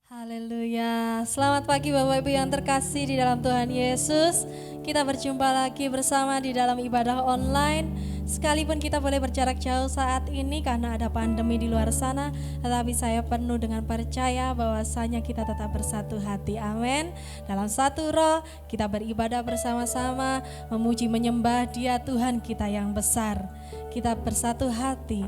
Haleluya. Selamat pagi Bapak Ibu yang terkasih di dalam Tuhan Yesus. Kita berjumpa lagi bersama di dalam ibadah online. Sekalipun kita boleh berjarak jauh saat ini karena ada pandemi di luar sana, tetapi saya penuh dengan percaya bahwasanya kita tetap bersatu hati. Amin. Dalam satu roh kita beribadah bersama-sama, memuji menyembah Dia Tuhan kita yang besar. Kita bersatu hati.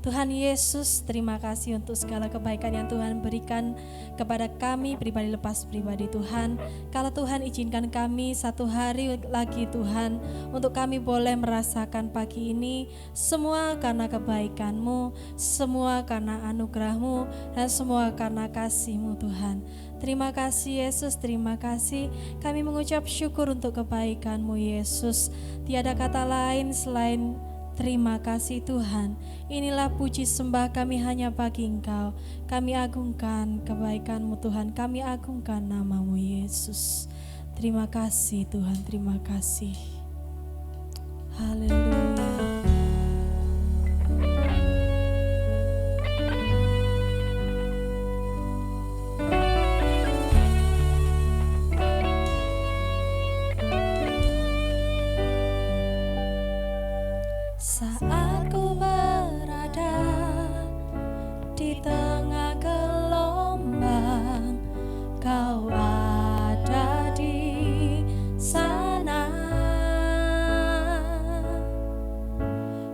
Tuhan Yesus, terima kasih untuk segala kebaikan yang Tuhan berikan kepada kami pribadi lepas pribadi Tuhan. Kalau Tuhan izinkan kami satu hari lagi Tuhan, untuk kami boleh merasakan pagi ini, semua karena kebaikan-Mu, semua karena anugerah-Mu, dan semua karena kasih-Mu Tuhan. Terima kasih Yesus, terima kasih. Kami mengucap syukur untuk kebaikan-Mu Yesus. Tiada kata lain selain terima kasih Tuhan. Inilah puji sembah kami hanya bagi Engkau. Kami agungkan kebaikan-Mu Tuhan. Kami agungkan nama-Mu Yesus. Terima kasih Tuhan, terima kasih. Haleluya. Saat ku berada di tengah gelombang, Kau ada di sana.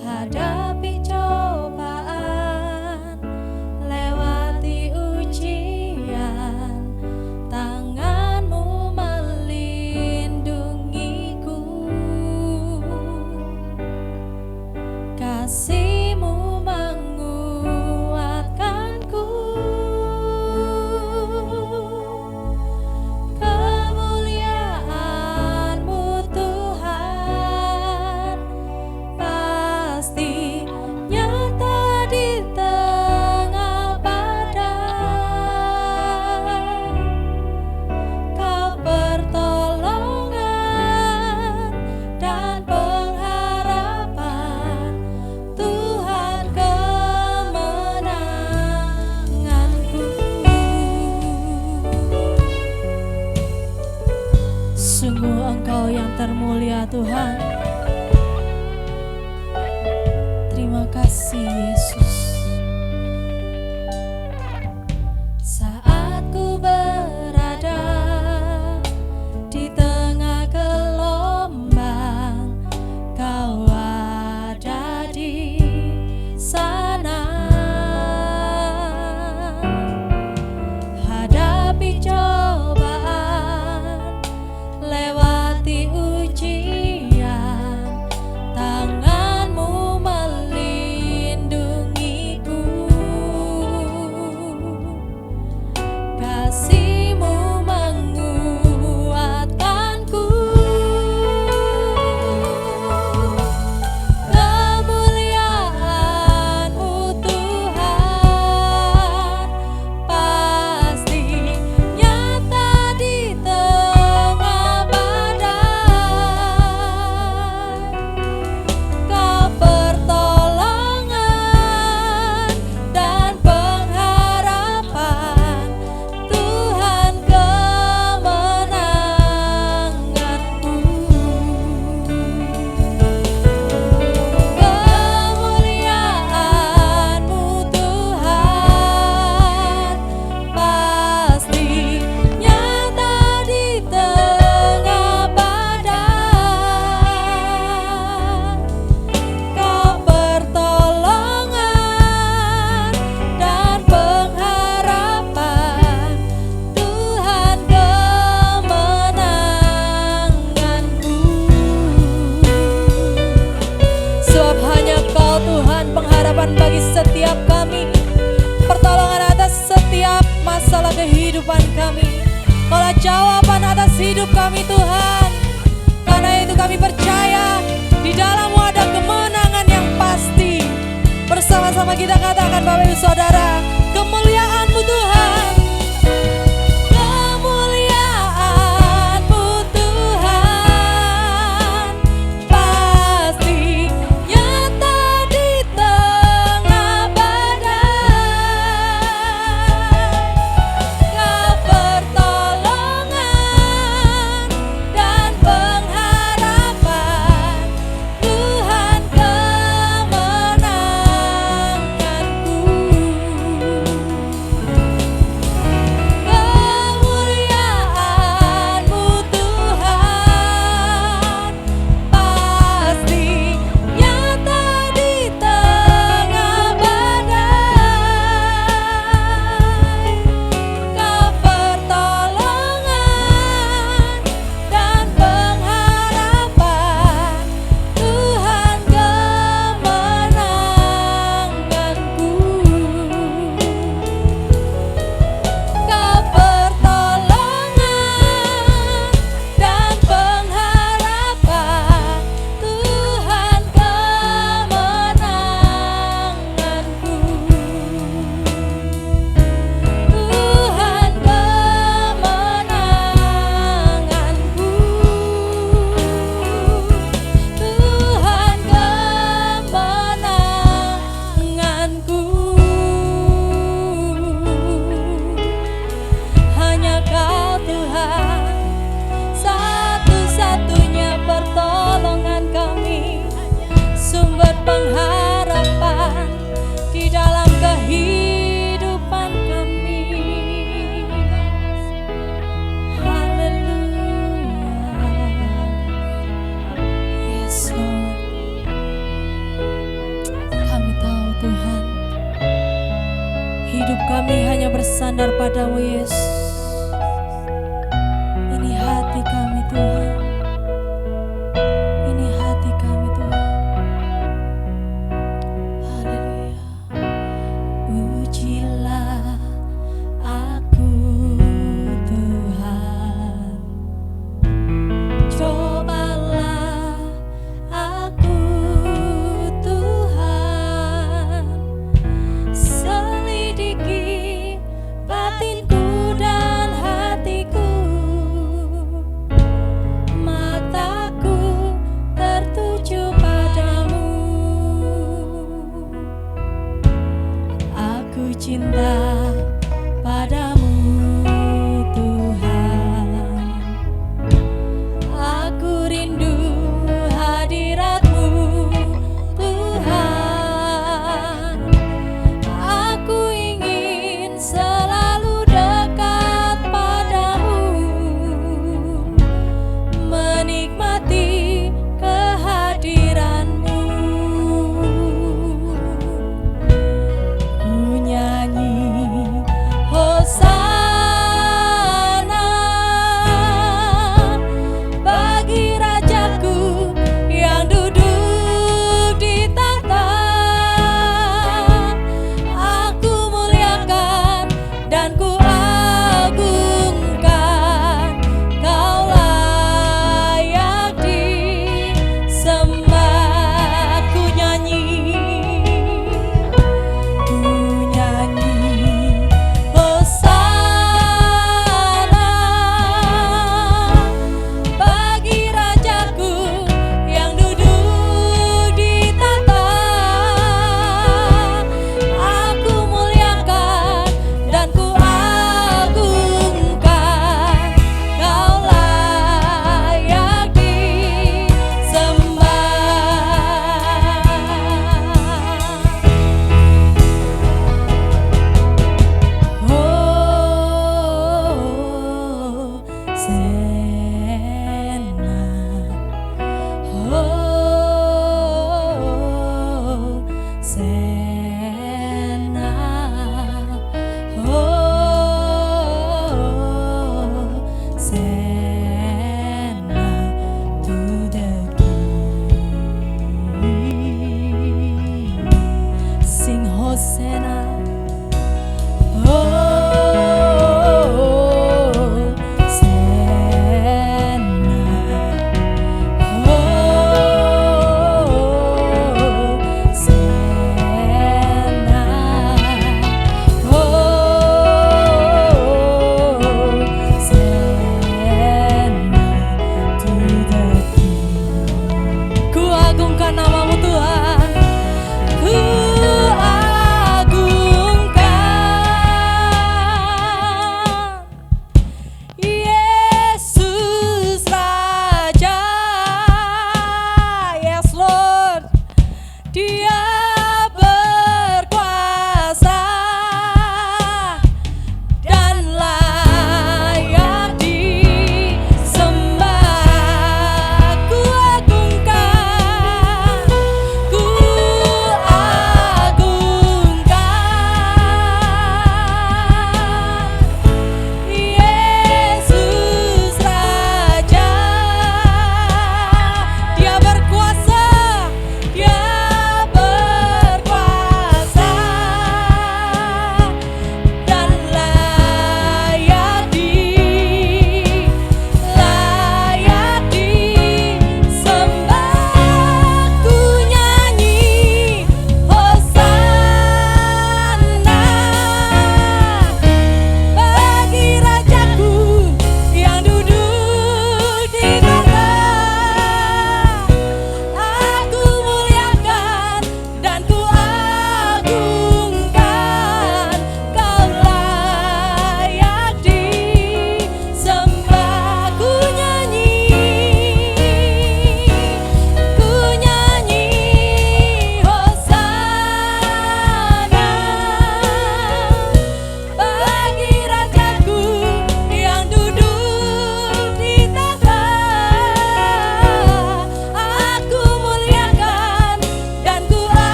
Hadapi cobaan, lewati ujian, tangan-Mu melindungiku. Kasih-Mu menguatkanku, kemuliaan-Mu Tuhan pasti nyata di tengah badai. Kau pertolongan dan pengharapan, Tuhan kemenanganku. Sungguh Engkau yang termulia Tuhan. Terima kasih Yesus. Saat ku berada di tengah gelombang, Kau ada di sana. Hadapi cobaan, lewati ujian, tangan-Mu melindungiku. Kasih-Mu menguatkanku, kemuliaan-Mu Tuhan pasti nyata di tengah badai. Kau pertolongan dan pengharapan, Tuhan kemenanganku. Kemuliaan-Mu Tuhan pasti nyata di tengah badai. Kau pertolongan dan pengharapan, Tuhan kemenanganku. Sebab hanya Kau Tuhan pengharapan bagi setiap kami, pertolongan atas setiap masalah kehidupan kami. Kaulah jawaban atas hidup kami Tuhan. Karena itu kami percaya di dalam-Mu ada kemenangan yang pasti. Bersama-sama kita katakan Bapak Ibu Saudara, kemuliaan-Mu Tuhan. Kemuliaan-Mu Tuhan pasti nyata di tengah badai. hidup kami hanya bersandar padamu Yesus. Ini hati kami Tuhan, ini hati kami Tuhan. Haleluya. Ujilah aku Tuhan, cobalah aku Tuhan, selidiki batinku dan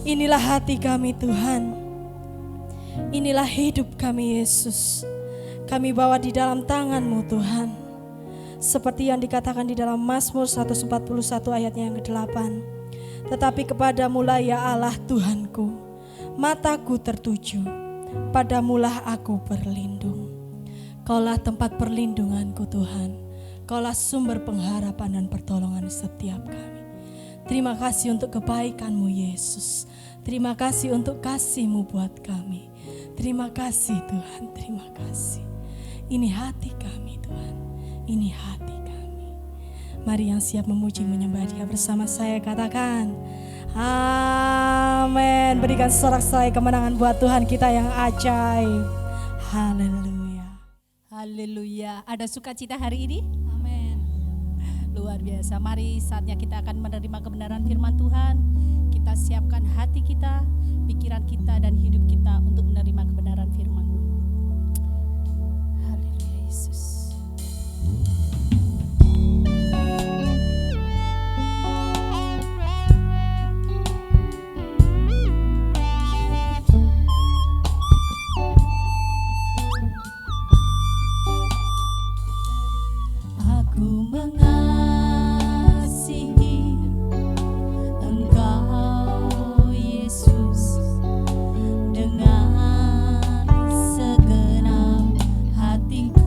Inilah hati kami Tuhan. Inilah hidup kami Yesus. Kami bawa di dalam tangan-Mu Tuhan. Seperti yang dikatakan di dalam Mazmur 141 ayatnya yang ke-8. Tetapi kepadamu-lah ya Allah Tuhanku, mataku tertuju, padamu-lah aku berlindung. Kaulah tempat perlindunganku Tuhan. Kaulah sumber pengharapan dan pertolongan setiap kami. Terima kasih untuk kebaikan-Mu Yesus. Terima kasih untuk kasih-Mu buat kami. Terima kasih Tuhan, terima kasih. Ini hati kami Tuhan, ini hati kami. Mari yang siap memuji menyembah Dia bersama saya katakan amin. Berikan sorak-sorai kemenangan buat Tuhan kita yang ajaib. Haleluya. Haleluya. Ada sukacita hari ini? Amin. Luar biasa. Mari saatnya kita akan menerima kebenaran firman Tuhan. Kita siapkan hati kita, pikiran kita dan hidup kita untuk menerima kebenaran firman-Mu. Haleluya Yesus. Aku mengasihi Engkau Yesus dengan segenap hatiku.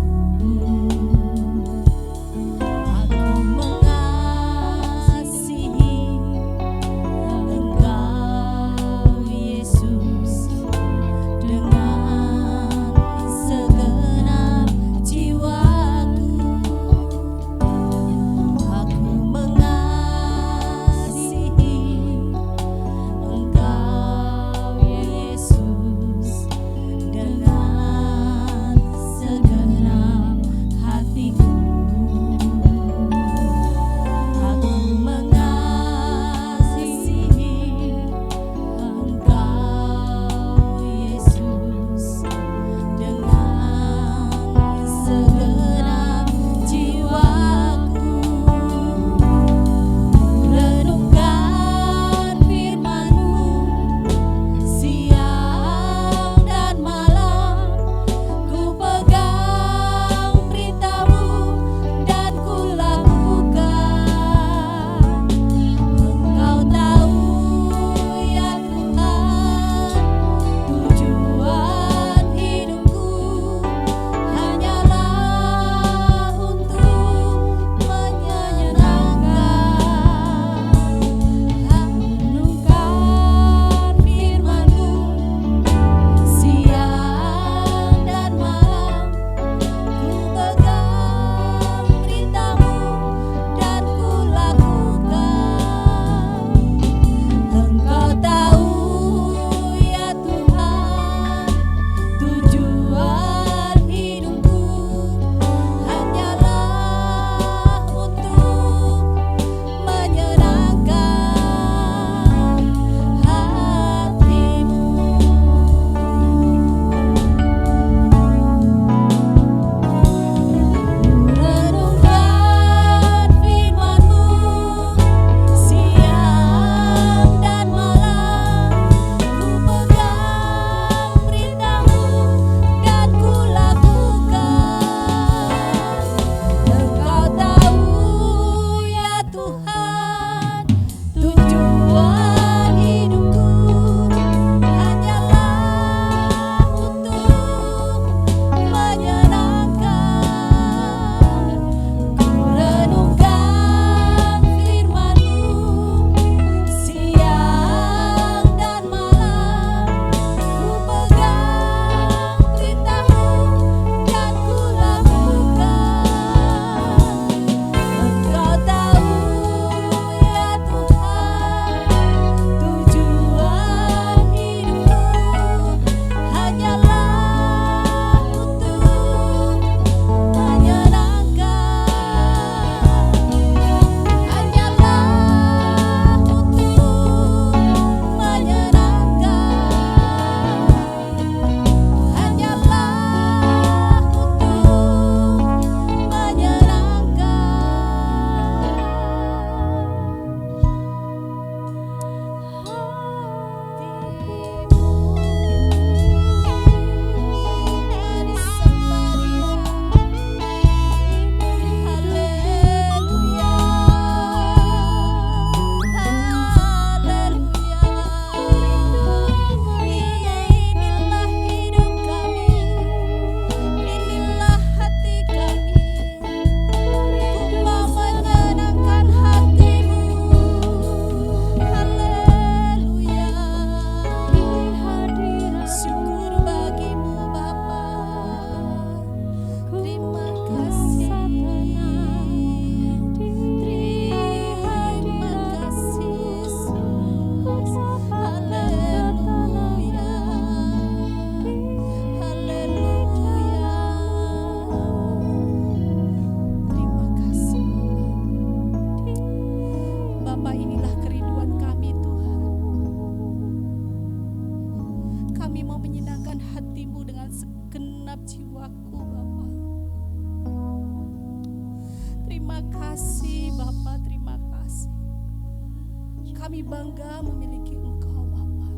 Kami bangga memiliki Engkau Bapa.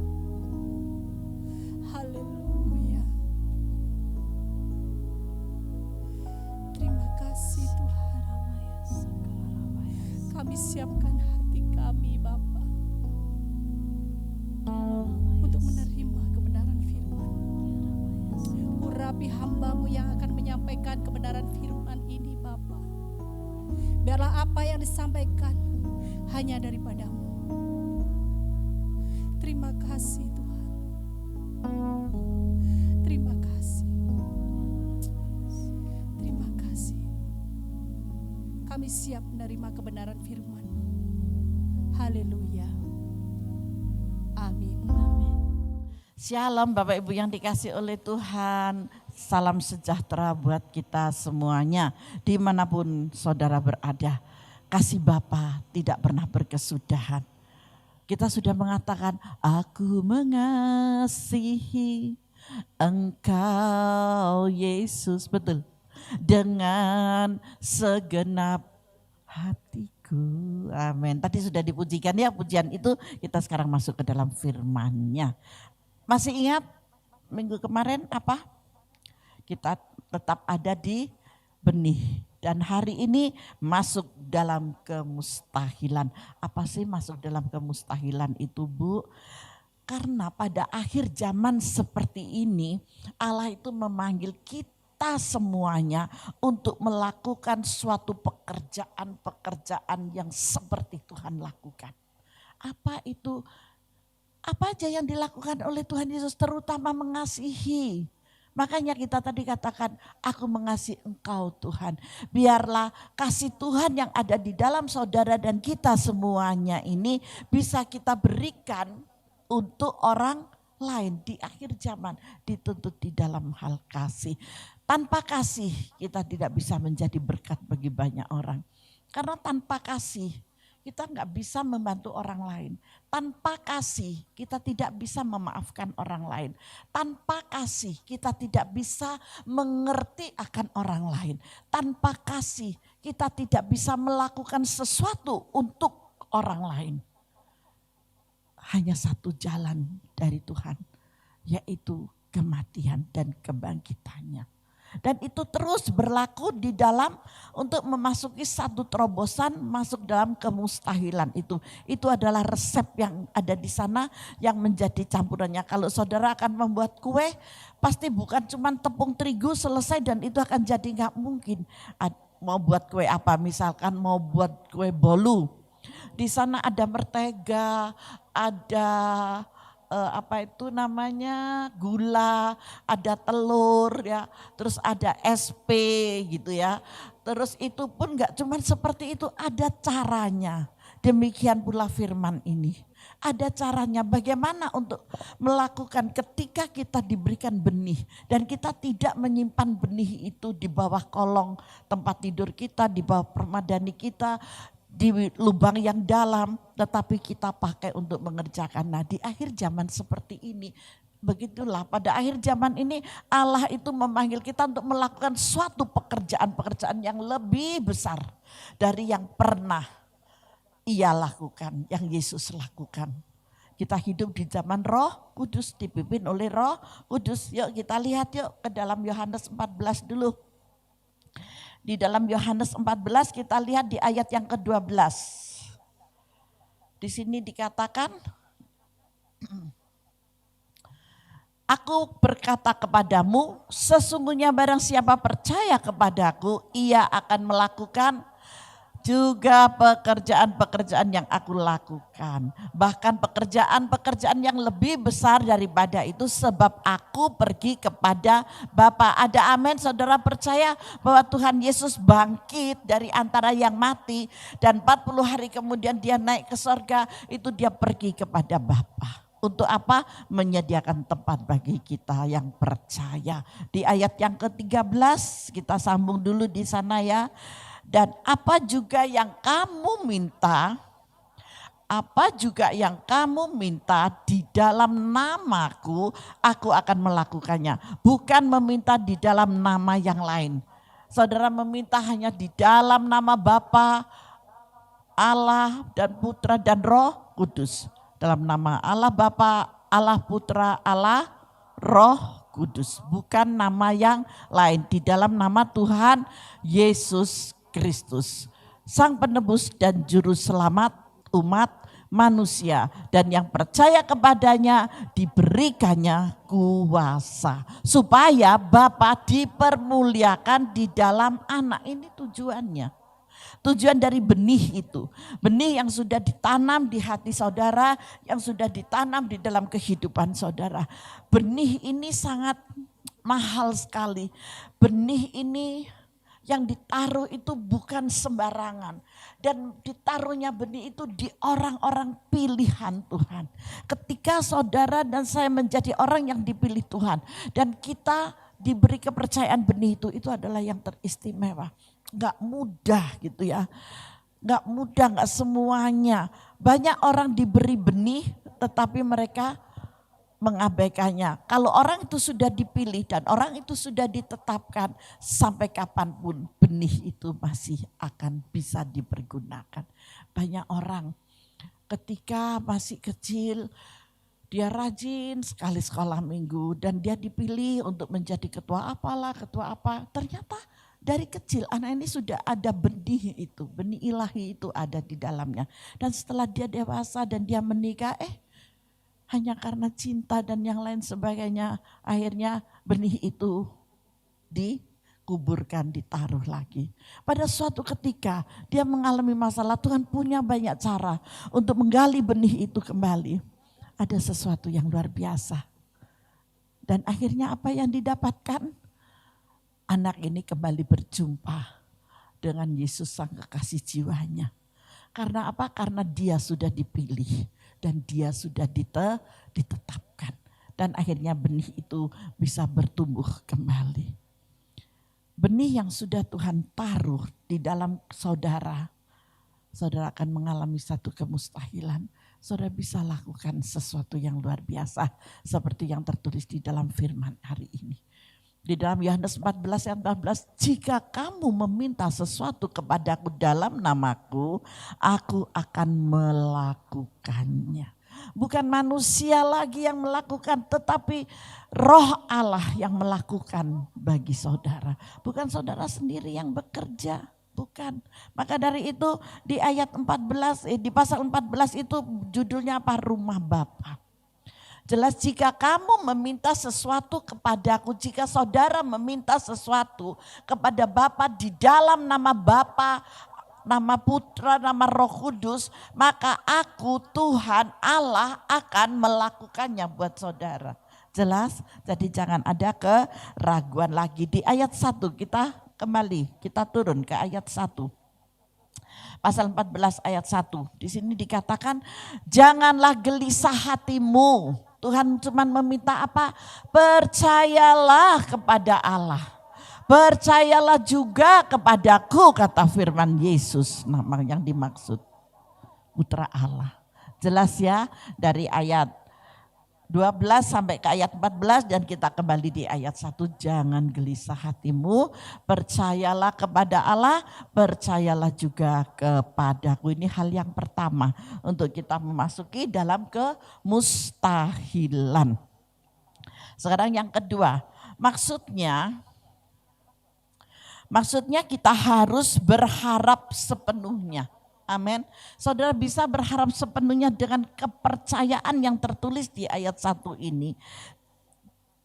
Haleluya. Terima kasih Tuhan. Kami siapkan hati kami Bapa untuk menerima kebenaran firman. Urapi hamba-Mu yang akan menyampaikan kebenaran firman ini Bapa. Biarlah apa yang disampaikan hanya daripada-Mu. Terima kasih Tuhan. Terima kasih. Terima kasih. Kami siap menerima kebenaran firman-Mu. Haleluya. Amin. Amin. Shalom Bapak Ibu yang dikasih oleh Tuhan. Salam sejahtera buat kita semuanya dimanapun saudara berada. Kasih Bapa tidak pernah berkesudahan. Kita sudah mengatakan, aku mengasihi Engkau Yesus. Betul. Dengan segenap hatiku. Amin. Tadi sudah dipujikan ya pujian itu. Kita sekarang masuk ke dalam firman-Nya. Masih ingat minggu kemarin apa? Kita tetap ada di benih. Dan hari ini masuk dalam kemustahilan. Apa sih masuk dalam kemustahilan itu Bu? Karena pada akhir zaman seperti ini Allah itu memanggil kita semuanya untuk melakukan suatu pekerjaan-pekerjaan yang seperti Tuhan lakukan. Apa itu? Apa aja yang dilakukan oleh Tuhan Yesus, terutama mengasihi. Makanya kita tadi katakan, aku mengasihi Engkau Tuhan. Biarlah kasih Tuhan yang ada di dalam saudara dan kita semuanya ini bisa kita berikan untuk orang lain di akhir zaman, dituntut di dalam hal kasih. Tanpa kasih kita tidak bisa menjadi berkat bagi banyak orang. Karena tanpa kasih kita nggak bisa membantu orang lain. Tanpa kasih kita tidak bisa memaafkan orang lain. Tanpa kasih kita tidak bisa mengerti akan orang lain. Tanpa kasih kita tidak bisa melakukan sesuatu untuk orang lain. Hanya satu jalan dari Tuhan, yaitu kematian dan kebangkitannya. Dan itu terus berlaku di dalam untuk memasuki satu terobosan masuk dalam kemustahilan itu. Itu adalah resep yang ada di sana yang menjadi campurannya. Kalau saudara akan membuat kue, pasti bukan cuma tepung terigu selesai dan itu akan jadi nggak mungkin. Mau buat kue apa? Misalkan mau buat kue bolu. Di sana ada mentega, ada gula, ada telur ya, terus ada SP gitu ya. Terus itu pun enggak cuma seperti itu, ada caranya. Demikian pula firman ini. Ada caranya bagaimana untuk melakukan ketika kita diberikan benih dan kita tidak menyimpan benih itu di bawah kolong tempat tidur kita, di bawah permadani kita, di lubang yang dalam, tetapi kita pakai untuk mengerjakan. Nah di akhir zaman seperti ini, begitulah pada akhir zaman ini Allah itu memanggil kita untuk melakukan suatu pekerjaan-pekerjaan yang lebih besar dari yang pernah Ia lakukan, yang Yesus lakukan. Kita hidup di zaman Roh Kudus, dipimpin oleh Roh Kudus. Yuk kita lihat yuk ke dalam Yohanes 14 dulu. Di dalam Yohanes 14 kita lihat di ayat yang ke-12. Di sini dikatakan, aku berkata kepadamu, sesungguhnya barang siapa percaya kepadaku, ia akan melakukan juga pekerjaan-pekerjaan yang aku lakukan. Bahkan pekerjaan-pekerjaan yang lebih besar daripada itu sebab aku pergi kepada Bapa. Ada amin, saudara percaya bahwa Tuhan Yesus bangkit dari antara yang mati dan 40 hari kemudian dia naik ke sorga, itu dia pergi kepada Bapa. Untuk apa? Menyediakan tempat bagi kita yang percaya. Di ayat yang ke-13 kita sambung dulu di sana ya. Dan apa juga yang kamu minta, di dalam namaku, aku akan melakukannya. Bukan meminta di dalam nama yang lain. Saudara meminta hanya di dalam nama Bapa Allah dan Putra dan Roh Kudus. Dalam nama Allah Bapa, Allah Putra, Allah Roh Kudus. Bukan nama yang lain. Di dalam nama Tuhan Yesus Kristus, Sang Penebus dan Juru Selamat umat manusia, dan yang percaya kepadanya diberikannya kuasa supaya Bapa dipermuliakan di dalam Anak. Ini tujuannya. Tujuan dari benih itu. Benih yang sudah ditanam di hati saudara, yang sudah ditanam di dalam kehidupan saudara. Benih ini sangat mahal sekali. Benih ini yang ditaruh itu bukan sembarangan. Dan ditaruhnya benih itu di orang-orang pilihan Tuhan. Ketika saudara dan saya menjadi orang yang dipilih Tuhan. Dan kita diberi kepercayaan benih itu adalah yang teristimewa. Gak mudah gitu ya. Gak mudah, gak semuanya. Banyak orang diberi benih tetapi mereka mengabaikannya. Kalau orang itu sudah dipilih dan orang itu sudah ditetapkan, sampai kapanpun benih itu masih akan bisa dipergunakan. Banyak orang ketika masih kecil, dia rajin sekali sekolah minggu dan dia dipilih untuk menjadi ketua apalah, ketua apa. Ternyata dari kecil anak ini sudah ada benih itu, benih ilahi itu ada di dalamnya. Dan setelah dia dewasa dan dia menikah, hanya karena cinta dan yang lain sebagainya, akhirnya benih itu dikuburkan, ditaruh lagi. Pada suatu ketika dia mengalami masalah, Tuhan punya banyak cara untuk menggali benih itu kembali. Ada sesuatu yang luar biasa. Dan akhirnya apa yang didapatkan? Anak ini kembali berjumpa dengan Yesus Sang Kekasih jiwanya. Karena apa? Karena dia sudah dipilih. Dan dia sudah ditetapkan. Dan akhirnya benih itu bisa bertumbuh kembali. Benih yang sudah Tuhan taruh di dalam saudara. Saudara akan mengalami satu kemustahilan. Saudara bisa lakukan sesuatu yang luar biasa. Seperti yang tertulis di dalam firman hari ini. Di dalam Yohanes 14 ayat 14, jika kamu meminta sesuatu kepadaku dalam namaku, aku akan melakukannya. Bukan manusia lagi yang melakukan, tetapi Roh Allah yang melakukan bagi saudara. Bukan saudara sendiri yang bekerja, bukan. Maka dari itu di ayat 14, di pasal 14 itu judulnya apa? Rumah Bapa. Jelas jika kamu meminta sesuatu kepadaku, jika saudara meminta sesuatu kepada Bapa di dalam nama Bapa, nama Putra, nama Roh Kudus, maka aku Tuhan Allah akan melakukannya buat saudara. Jelas? Jadi jangan ada keraguan lagi. Di ayat 1 kita kembali, kita turun ke ayat 1. Pasal 14 ayat 1. Di sini dikatakan, janganlah gelisah hatimu. Tuhan cuma meminta apa? Percayalah kepada Allah. Percayalah juga kepadaku, kata firman Yesus, nama yang dimaksud Putra Allah. Jelas ya, dari ayat 12 sampai ke ayat 14 dan kita kembali di ayat 1. Jangan gelisah hatimu, percayalah kepada Allah, percayalah juga kepadaku. Ini hal yang pertama untuk kita memasuki dalam kemustahilan. Sekarang yang kedua, maksudnya kita harus berharap sepenuhnya. Amin. Saudara bisa berharap sepenuhnya dengan kepercayaan yang tertulis di ayat 1 ini.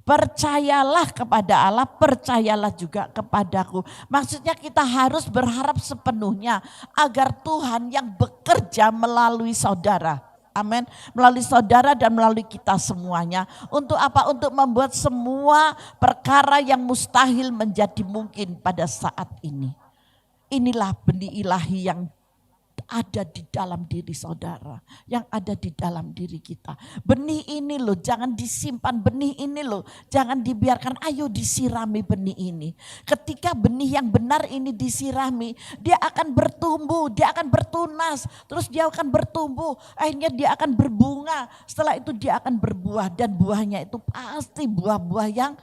Percayalah kepada Allah, percayalah juga kepadaku. Maksudnya kita harus berharap sepenuhnya agar Tuhan yang bekerja melalui saudara. Amin. Melalui saudara dan melalui kita semuanya. Untuk apa? Untuk membuat semua perkara yang mustahil menjadi mungkin pada saat ini. Inilah benih ilahi yang ada di dalam diri saudara, yang ada di dalam diri kita. Benih ini loh, jangan disimpan. Benih ini loh, jangan dibiarkan. Ayo disirami benih ini. Ketika benih yang benar ini disirami, dia akan bertumbuh, dia akan bertunas, terus dia akan bertumbuh. Akhirnya dia akan berbunga. Setelah itu dia akan berbuah, dan buahnya itu pasti buah-buah yang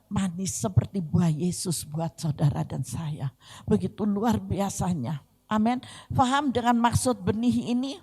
manis seperti buah Yesus buat saudara dan saya. Begitu luar biasanya. Amin. Paham dengan maksud benih ini?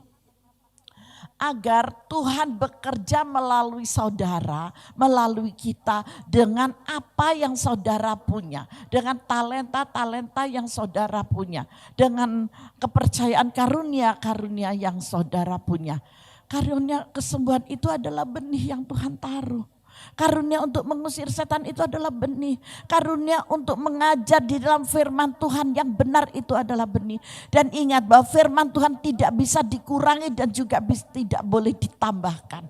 Agar Tuhan bekerja melalui saudara, melalui kita dengan apa yang saudara punya. Dengan talenta-talenta yang saudara punya. Dengan kepercayaan karunia-karunia yang saudara punya. Karunia kesembuhan itu adalah benih yang Tuhan taruh. Karunia untuk mengusir setan itu adalah benih. Karunia untuk mengajar di dalam firman Tuhan yang benar itu adalah benih. Dan ingat bahwa firman Tuhan tidak bisa dikurangi dan juga tidak boleh ditambahkan.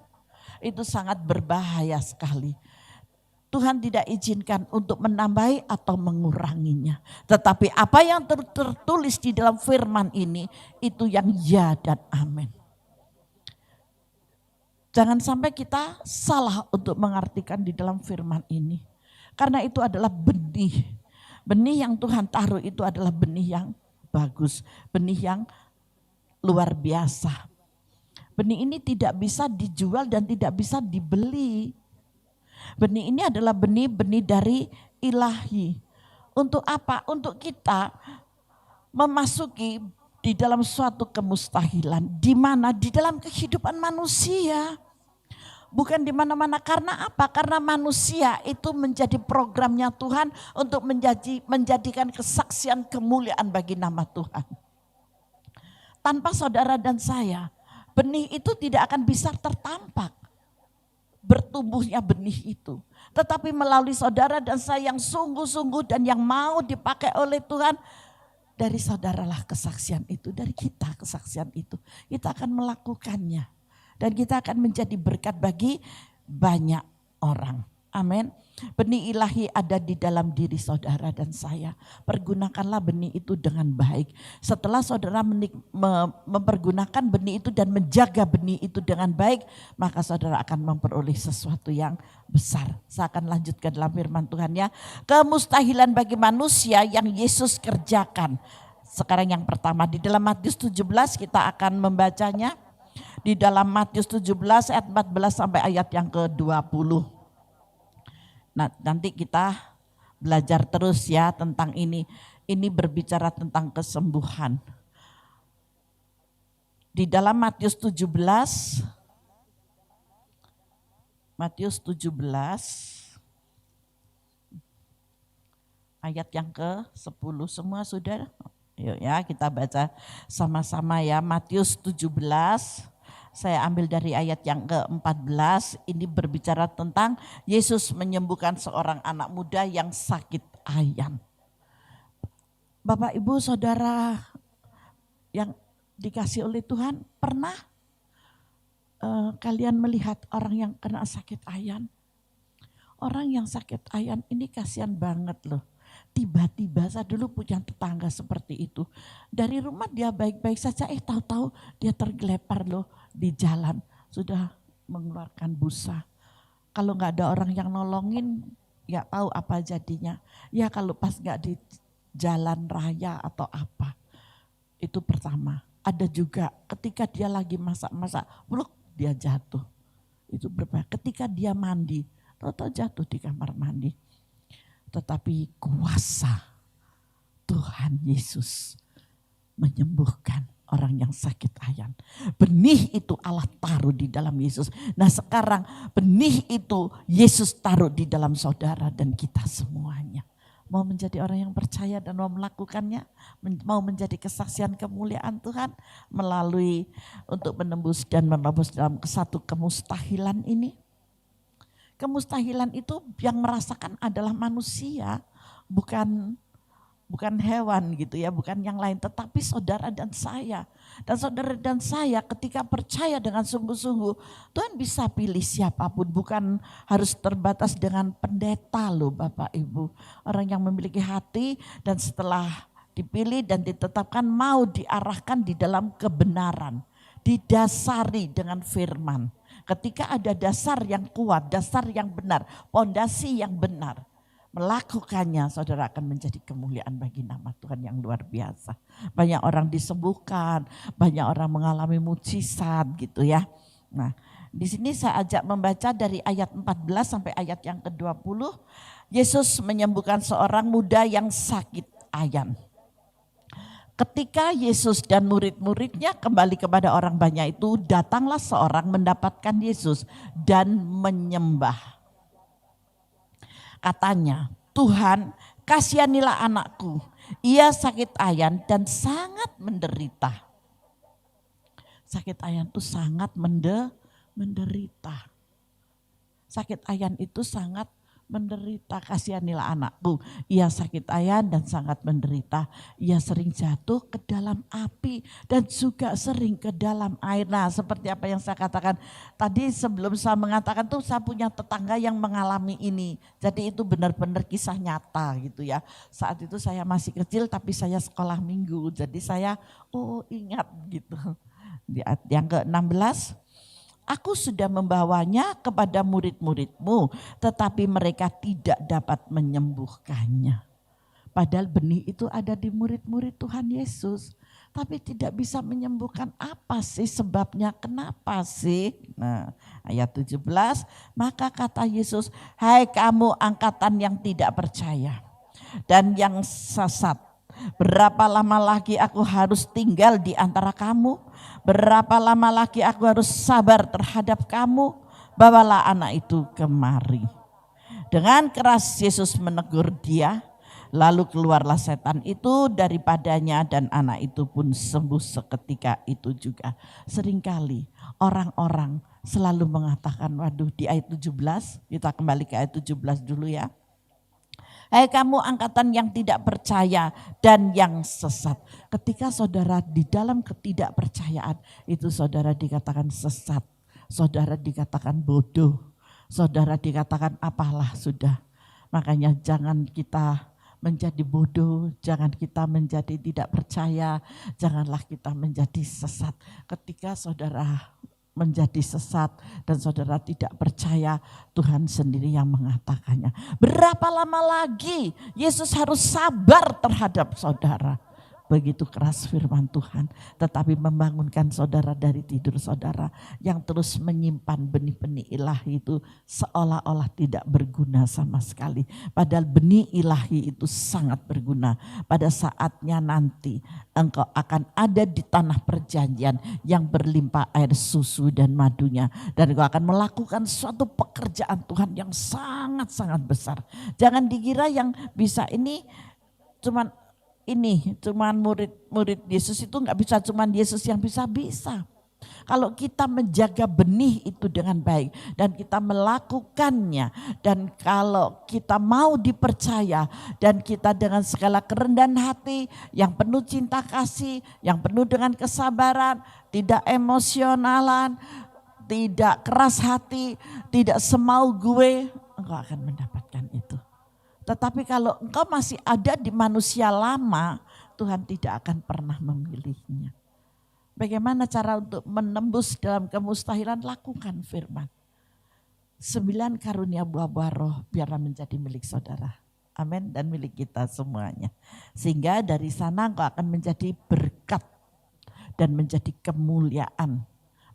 Itu sangat berbahaya sekali. Tuhan tidak izinkan untuk menambahi atau menguranginya. Tetapi apa yang tertulis di dalam firman ini itu yang ya dan amin. Jangan sampai kita salah untuk mengartikan di dalam firman ini. Karena itu adalah benih. Benih yang Tuhan taruh itu adalah benih yang bagus. Benih yang luar biasa. Benih ini tidak bisa dijual dan tidak bisa dibeli. Benih ini adalah benih-benih dari ilahi. Untuk apa? Untuk kita memasuki di dalam suatu kemustahilan. Di mana? Di dalam kehidupan manusia. Bukan di mana-mana. Karena apa? Karena manusia itu menjadi programnya Tuhan untuk menjadikan kesaksian kemuliaan bagi nama Tuhan. Tanpa saudara dan saya, benih itu tidak akan bisa tertampak. Bertumbuhnya benih itu. Tetapi melalui saudara dan saya yang sungguh-sungguh dan yang mau dipakai oleh Tuhan, dari saudaralah kesaksian itu, dari kita kesaksian itu. Kita akan melakukannya. Dan kita akan menjadi berkat bagi banyak orang. Amin. Benih ilahi ada di dalam diri saudara dan saya. Pergunakanlah benih itu dengan baik. Setelah saudara mempergunakan benih itu dan menjaga benih itu dengan baik, maka saudara akan memperoleh sesuatu yang besar. Saya akan lanjutkan dalam firman Tuhan ya. Kemustahilan bagi manusia yang Yesus kerjakan. Sekarang yang pertama di dalam Matius 17 kita akan membacanya. Di dalam Matius 17 ayat 14 sampai ayat yang ke-20. Nah, nanti kita belajar terus ya tentang ini. Ini berbicara tentang kesembuhan. Di dalam Matius 17 ayat yang ke-10 semua sudah. Yuk ya kita baca sama-sama ya. Matius 17. Saya ambil dari ayat yang ke-14, ini berbicara tentang Yesus menyembuhkan seorang anak muda yang sakit ayan. Bapak, Ibu, Saudara yang dikasih oleh Tuhan, pernah kalian melihat orang yang kena sakit ayan? Orang yang sakit ayan ini kasihan banget loh. Tiba-tiba saya dulu punya tetangga seperti itu. Dari rumah dia baik-baik saja, tahu-tahu dia tergelepar loh di jalan. Sudah mengeluarkan busa. Kalau nggak ada orang yang nolongin, nggak tahu apa jadinya. Ya kalau pas nggak di jalan raya atau apa. Itu pertama. Ada juga ketika dia lagi masak-masak, bluk dia jatuh. Itu berbahaya. Ketika dia mandi, tahu-tahu jatuh di kamar mandi. Tetapi kuasa Tuhan Yesus menyembuhkan orang yang sakit ayan. Benih itu Allah taruh di dalam Yesus. Nah sekarang benih itu Yesus taruh di dalam saudara dan kita semuanya. Mau menjadi orang yang percaya dan mau melakukannya. Mau menjadi kesaksian kemuliaan Tuhan melalui untuk menembus dan menebus dalam satu kemustahilan ini. Kemustahilan itu yang merasakan adalah manusia, bukan hewan gitu ya, bukan yang lain, tetapi saudara dan saya. Dan saudara dan saya ketika percaya dengan sungguh-sungguh, Tuhan bisa pilih siapapun, bukan harus terbatas dengan pendeta loh Bapak Ibu. Orang yang memiliki hati dan setelah dipilih dan ditetapkan mau diarahkan di dalam kebenaran, didasari dengan firman. Ketika ada dasar yang kuat, dasar yang benar, pondasi yang benar, melakukannya saudara akan menjadi kemuliaan bagi nama Tuhan yang luar biasa. Banyak orang disembuhkan, banyak orang mengalami mujizat gitu ya. Nah, di sini saya ajak membaca dari ayat 14 sampai ayat yang ke-20. Yesus menyembuhkan seorang muda yang sakit ayan. Ketika Yesus dan murid-muridnya kembali kepada orang banyak itu, datanglah seorang mendapatkan Yesus dan menyembah. Katanya, Tuhan, kasihanilah anakku. Ia sakit ayan dan sangat menderita. Sakit ayan itu sangat menderita. Sakit ayan itu sangat menderita. Kasihanilah anakku. Ia sakit ayan dan sangat menderita. Ia sering jatuh ke dalam api dan juga sering ke dalam air. Nah, seperti apa yang saya katakan tadi sebelum saya mengatakan tuh, saya punya tetangga yang mengalami ini. Jadi itu benar-benar kisah nyata gitu ya. Saat itu saya masih kecil tapi saya sekolah minggu. Jadi saya ingat gitu. Di ayat yang ke-16. Aku sudah membawanya kepada murid-muridmu, tetapi mereka tidak dapat menyembuhkannya. Padahal benih itu ada di murid-murid Tuhan Yesus, tapi tidak bisa menyembuhkan. Apa sih sebabnya? Kenapa sih? Nah, ayat 17, maka kata Yesus, hai kamu angkatan yang tidak percaya dan yang sesat. Berapa lama lagi aku harus tinggal di antara kamu? Berapa lama lagi aku harus sabar terhadap kamu? Bawalah anak itu kemari. Dengan keras Yesus menegur dia, lalu keluarlah setan itu daripadanya dan anak itu pun sembuh seketika itu juga. Seringkali orang-orang selalu mengatakan, waduh, di ayat 17, kita kembali ke ayat 17 dulu ya. Hai kamu angkatan yang tidak percaya dan yang sesat. Ketika saudara di dalam ketidakpercayaan, itu saudara dikatakan sesat, saudara dikatakan bodoh, saudara dikatakan apalah sudah. Makanya jangan kita menjadi bodoh, jangan kita menjadi tidak percaya, janganlah kita menjadi sesat. Ketika saudara menjadi sesat dan saudara tidak percaya, Tuhan sendiri yang mengatakannya. Berapa lama lagi Yesus harus sabar terhadap saudara? Begitu keras firman Tuhan, tetapi membangunkan saudara dari tidur saudara yang terus menyimpan benih-benih ilahi itu seolah-olah tidak berguna sama sekali. Padahal benih ilahi itu sangat berguna. Pada saatnya nanti engkau akan ada di tanah perjanjian yang berlimpah air susu dan madunya. Dan engkau akan melakukan suatu pekerjaan Tuhan yang sangat-sangat besar. Jangan dikira yang bisa ini cuman murid Yesus itu enggak bisa, cuman Yesus yang bisa. Kalau kita menjaga benih itu dengan baik dan kita melakukannya, dan kalau kita mau dipercaya dan kita dengan segala kerendahan hati yang penuh cinta kasih, yang penuh dengan kesabaran, tidak emosionalan, tidak keras hati, tidak semau gue, engkau akan mendapatkan itu. Tetapi kalau engkau masih ada di manusia lama, Tuhan tidak akan pernah memilihnya. Bagaimana cara untuk menembus dalam kemustahilan? Lakukan firman. 9 karunia buah-buah roh biarlah menjadi milik saudara. Amin, dan milik kita semuanya. Sehingga dari sana engkau akan menjadi berkat dan menjadi kemuliaan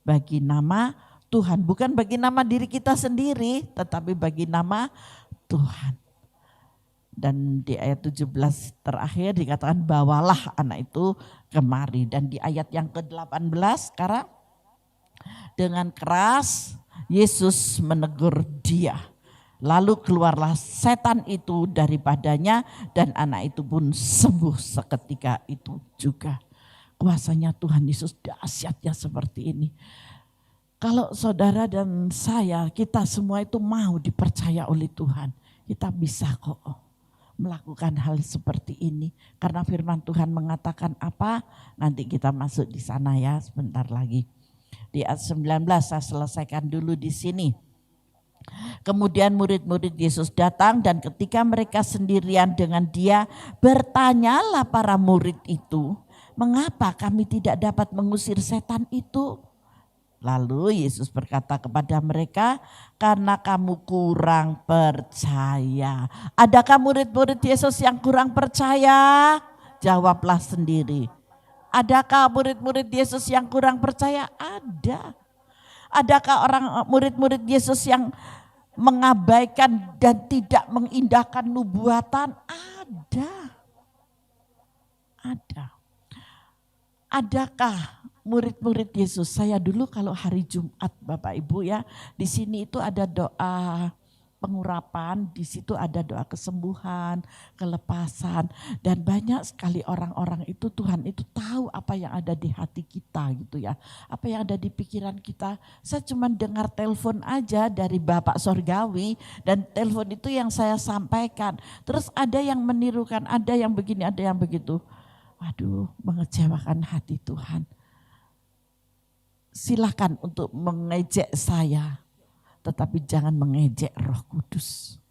bagi nama Tuhan. Bukan bagi nama diri kita sendiri, tetapi bagi nama Tuhan. Dan di ayat 17 terakhir dikatakan bawalah anak itu kemari. Dan di ayat yang ke-18 sekarang, dengan keras Yesus menegur dia. Lalu keluarlah setan itu daripadanya dan anak itu pun sembuh seketika itu juga. Kuasanya Tuhan Yesus dahsyatnya seperti ini. Kalau saudara dan saya, kita semua itu mau dipercaya oleh Tuhan, kita bisa kok melakukan hal seperti ini. Karena firman Tuhan mengatakan apa? Nanti kita masuk di sana ya sebentar lagi. Di ayat 19 saya selesaikan dulu di sini. Kemudian murid-murid Yesus datang dan ketika mereka sendirian dengan dia, bertanyalah para murid itu, mengapa kami tidak dapat mengusir setan itu? Lalu Yesus berkata kepada mereka, karena kamu kurang percaya. Adakah murid-murid Yesus yang kurang percaya? Jawablah sendiri. Adakah murid-murid Yesus yang kurang percaya? Ada. Adakah orang murid-murid Yesus yang mengabaikan dan tidak mengindahkan nubuatan? Ada. adakah murid-murid Yesus? Saya dulu kalau hari Jumat Bapak Ibu ya, di sini itu ada doa pengurapan, di situ ada doa kesembuhan, kelepasan, dan banyak sekali orang-orang itu Tuhan itu tahu apa yang ada di hati kita gitu ya, apa yang ada di pikiran kita. Saya cuma dengar telepon aja dari Bapak Sorgawi dan telepon itu yang saya sampaikan. Terus ada yang menirukan, ada yang begini, ada yang begitu. Waduh, mengecewakan hati Tuhan. Silakan untuk mengejek saya, tetapi jangan mengejek Roh Kudus.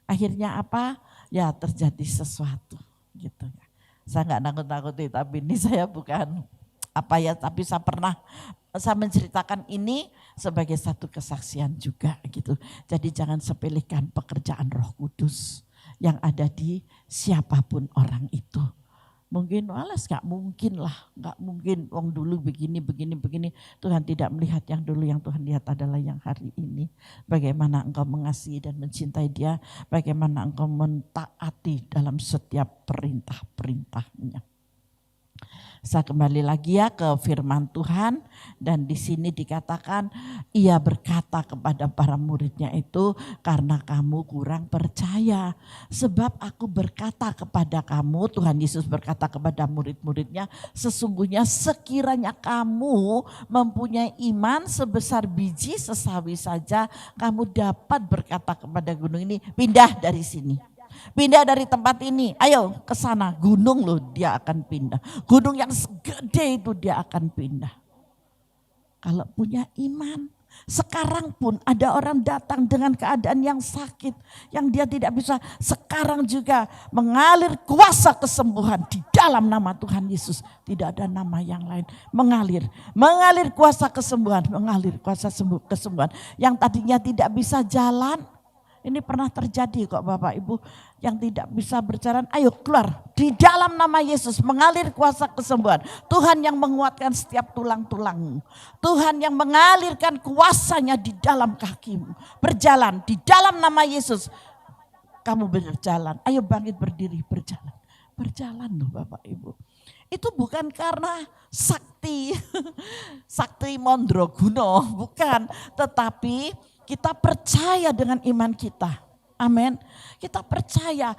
Akhirnya apa? Ya terjadi sesuatu gitu ya. Saya nggak nakut-nakuti, tapi ini saya bukan tapi saya menceritakan ini sebagai satu kesaksian juga gitu. Jadi jangan sepelekan pekerjaan Roh Kudus yang ada di siapapun orang itu. Mungkin alas gak mungkin lah, gak mungkin wong dulu begini. Tuhan tidak melihat yang dulu, yang Tuhan lihat adalah yang hari ini. Bagaimana engkau mengasihi dan mencintai dia, bagaimana engkau mentaati dalam setiap perintah-perintahnya. Saya kembali lagi ya ke firman Tuhan, dan di sini dikatakan ia berkata kepada para muridnya itu, karena kamu kurang percaya. Sebab aku berkata kepada kamu, Tuhan Yesus berkata kepada murid-muridnya, sesungguhnya sekiranya kamu mempunyai iman sebesar biji sesawi saja, kamu dapat berkata kepada gunung ini, pindah dari sini. Pindah dari tempat ini, ayo ke sana, gunung loh dia akan pindah. Gunung yang segede itu dia akan pindah. Kalau punya iman, sekarang pun ada orang datang dengan keadaan yang sakit, yang dia tidak bisa, sekarang juga mengalir kuasa kesembuhan di dalam nama Tuhan Yesus. Tidak ada nama yang lain, mengalir kuasa kesembuhan, mengalir kuasa kesembuhan. Yang tadinya tidak bisa jalan, ini pernah terjadi kok Bapak Ibu, yang tidak bisa berjalan, ayo keluar di dalam nama Yesus, mengalir kuasa kesembuhan. Tuhan yang menguatkan setiap tulang-tulangmu, Tuhan yang mengalirkan kuasanya di dalam kakimu. Berjalan di dalam nama Yesus, kamu berjalan, ayo bangkit berdiri, berjalan loh Bapak Ibu. Itu bukan karena sakti Mondroguno, bukan, tetapi kita percaya dengan iman kita. Amin. Kita percaya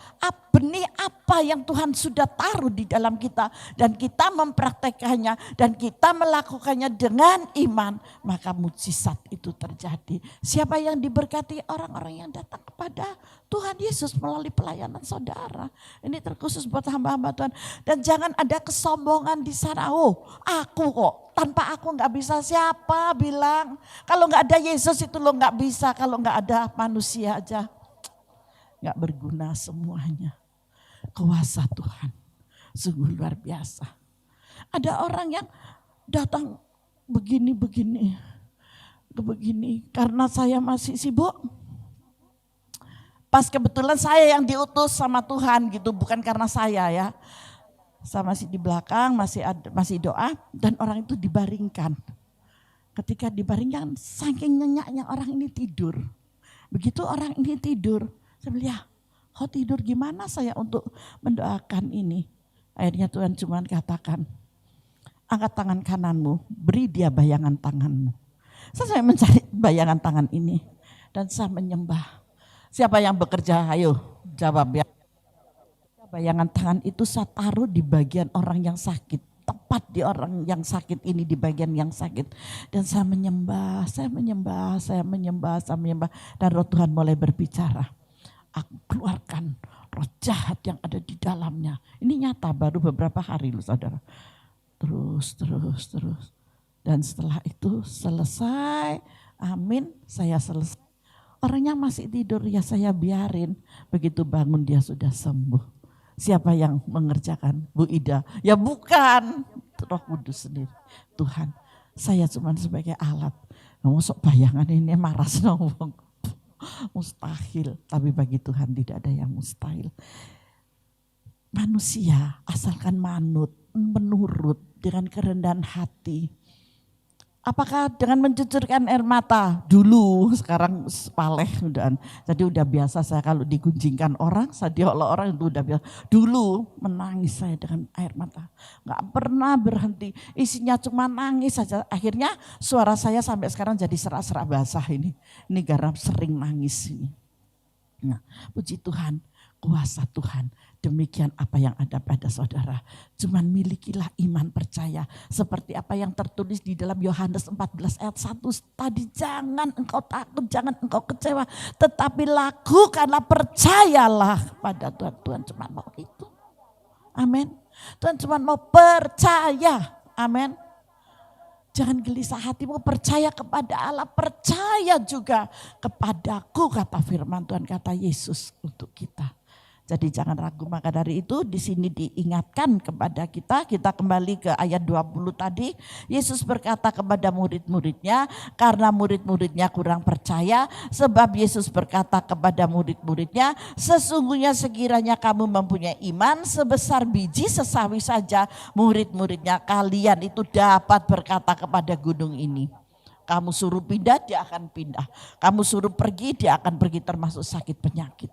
benih apa yang Tuhan sudah taruh di dalam kita, dan kita mempraktekannya dan kita melakukannya dengan iman, maka mukjizat itu terjadi. Siapa yang diberkati? Orang-orang yang datang kepada Tuhan Yesus melalui pelayanan saudara. Ini terkhusus buat hamba-hamba Tuhan. Dan jangan ada kesombongan di sana. Oh, aku kok, tanpa aku nggak bisa. Siapa bilang? Kalau nggak ada Yesus itu lo nggak bisa. Kalau nggak ada manusia aja, nggak berguna semuanya. Kuasa Tuhan sungguh luar biasa. Ada orang yang datang begini karena saya masih sibuk. Pas kebetulan saya yang diutus sama Tuhan gitu, bukan karena saya ya. Saya masih di belakang, masih doa, dan orang itu dibaringkan. Ketika dibaringkan, saking nyenyaknya orang ini tidur. Begitu orang ini tidur, saya bilang, ya, kau tidur gimana saya untuk mendoakan ini? Akhirnya Tuhan cuma katakan, angkat tangan kananmu, beri dia bayangan tanganmu. Saya mencari bayangan tangan ini dan saya menyembah. Siapa yang bekerja? Ayo jawab ya. Bayangan tangan itu saya taruh di bagian orang yang sakit. Tepat di orang yang sakit ini, di bagian yang sakit. Dan saya menyembah. Dan roh Tuhan mulai berbicara. Aku keluarkan roh jahat yang ada di dalamnya. Ini nyata baru beberapa hari loh saudara. Terus. Dan setelah itu selesai, amin, saya selesai. Orangnya masih tidur, ya saya biarin. Begitu bangun dia sudah sembuh. Siapa yang mengerjakan? Bu Ida? Ya bukan, Roh Kudus sendiri. Tuhan, saya cuma sebagai alat. Masuk bayangan ini marah senang. Mustahil, tapi bagi Tuhan tidak ada yang mustahil. Manusia asalkan manut, menurut dengan kerendahan hati. Apakah dengan mencucurkan air mata dulu, sekarang paleh udah. Jadi udah biasa saya kalau digunjingkan orang, saya diolok orang itu udah biasa. Dulu menangis saya dengan air mata, nggak pernah berhenti. Isinya cuma nangis saja. Akhirnya suara saya sampai sekarang jadi serak-serak basah ini. Ini gara sering nangis ini. Nah, puji Tuhan, kuasa Tuhan. Demikian apa yang ada pada saudara. Cuman milikilah iman percaya. Seperti apa yang tertulis di dalam Yohanes 14 ayat 1 tadi. Jangan engkau takut, jangan engkau kecewa. Tetapi lakukanlah, percayalah pada Tuhan. Tuhan cuma mau itu. Amin. Tuhan cuma mau percaya. Amin. Jangan gelisah hatimu, percaya kepada Allah. Percaya juga kepadaku, kata firman Tuhan, kata Yesus untuk kita. Jadi jangan ragu, maka dari itu di sini diingatkan kepada kita kembali ke ayat 20 tadi. Yesus berkata kepada murid-muridnya, karena murid-muridnya kurang percaya, sebab Yesus berkata kepada murid-muridnya, sesungguhnya sekiranya kamu mempunyai iman sebesar biji sesawi saja, murid-muridnya kalian itu dapat berkata kepada gunung ini, kamu suruh pindah, dia akan pindah. Kamu suruh pergi, dia akan pergi, termasuk sakit penyakit.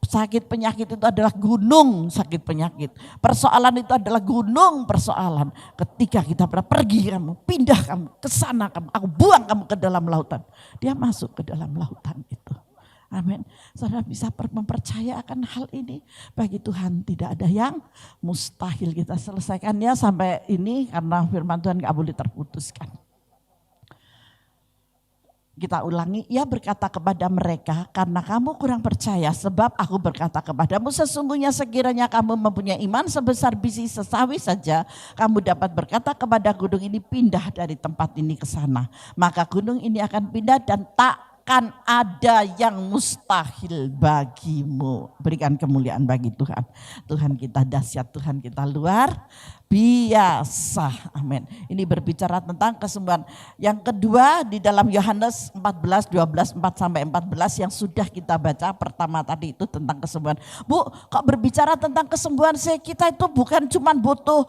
Sakit penyakit itu adalah gunung sakit penyakit. Persoalan itu adalah gunung persoalan. Ketika kita pergi kamu, pindah kamu, ke sana kamu, aku buang kamu ke dalam lautan. Dia masuk ke dalam lautan itu. Amin. Saudara bisa mempercayakan hal ini. Bagi Tuhan tidak ada yang mustahil. Kita selesaikannya sampai ini karena firman Tuhan gak boleh terputuskan. Kita ulangi, ia berkata kepada mereka, karena kamu kurang percaya, sebab aku berkata kepadamu, sesungguhnya sekiranya kamu mempunyai iman sebesar biji sesawi saja, kamu dapat berkata kepada gunung ini, pindah dari tempat ini ke sana. Maka gunung ini akan pindah dan takkan ada yang mustahil bagimu. Berikan kemuliaan bagi Tuhan. Tuhan kita dahsyat, Tuhan kita luar biasa. Amin. Ini berbicara tentang kesembuhan. Yang kedua di dalam Yohanes 14, 12, 4-14 yang sudah kita baca pertama tadi itu tentang kesembuhan. Bu, kok berbicara tentang kesembuhan sih? Kita itu bukan cuma butuh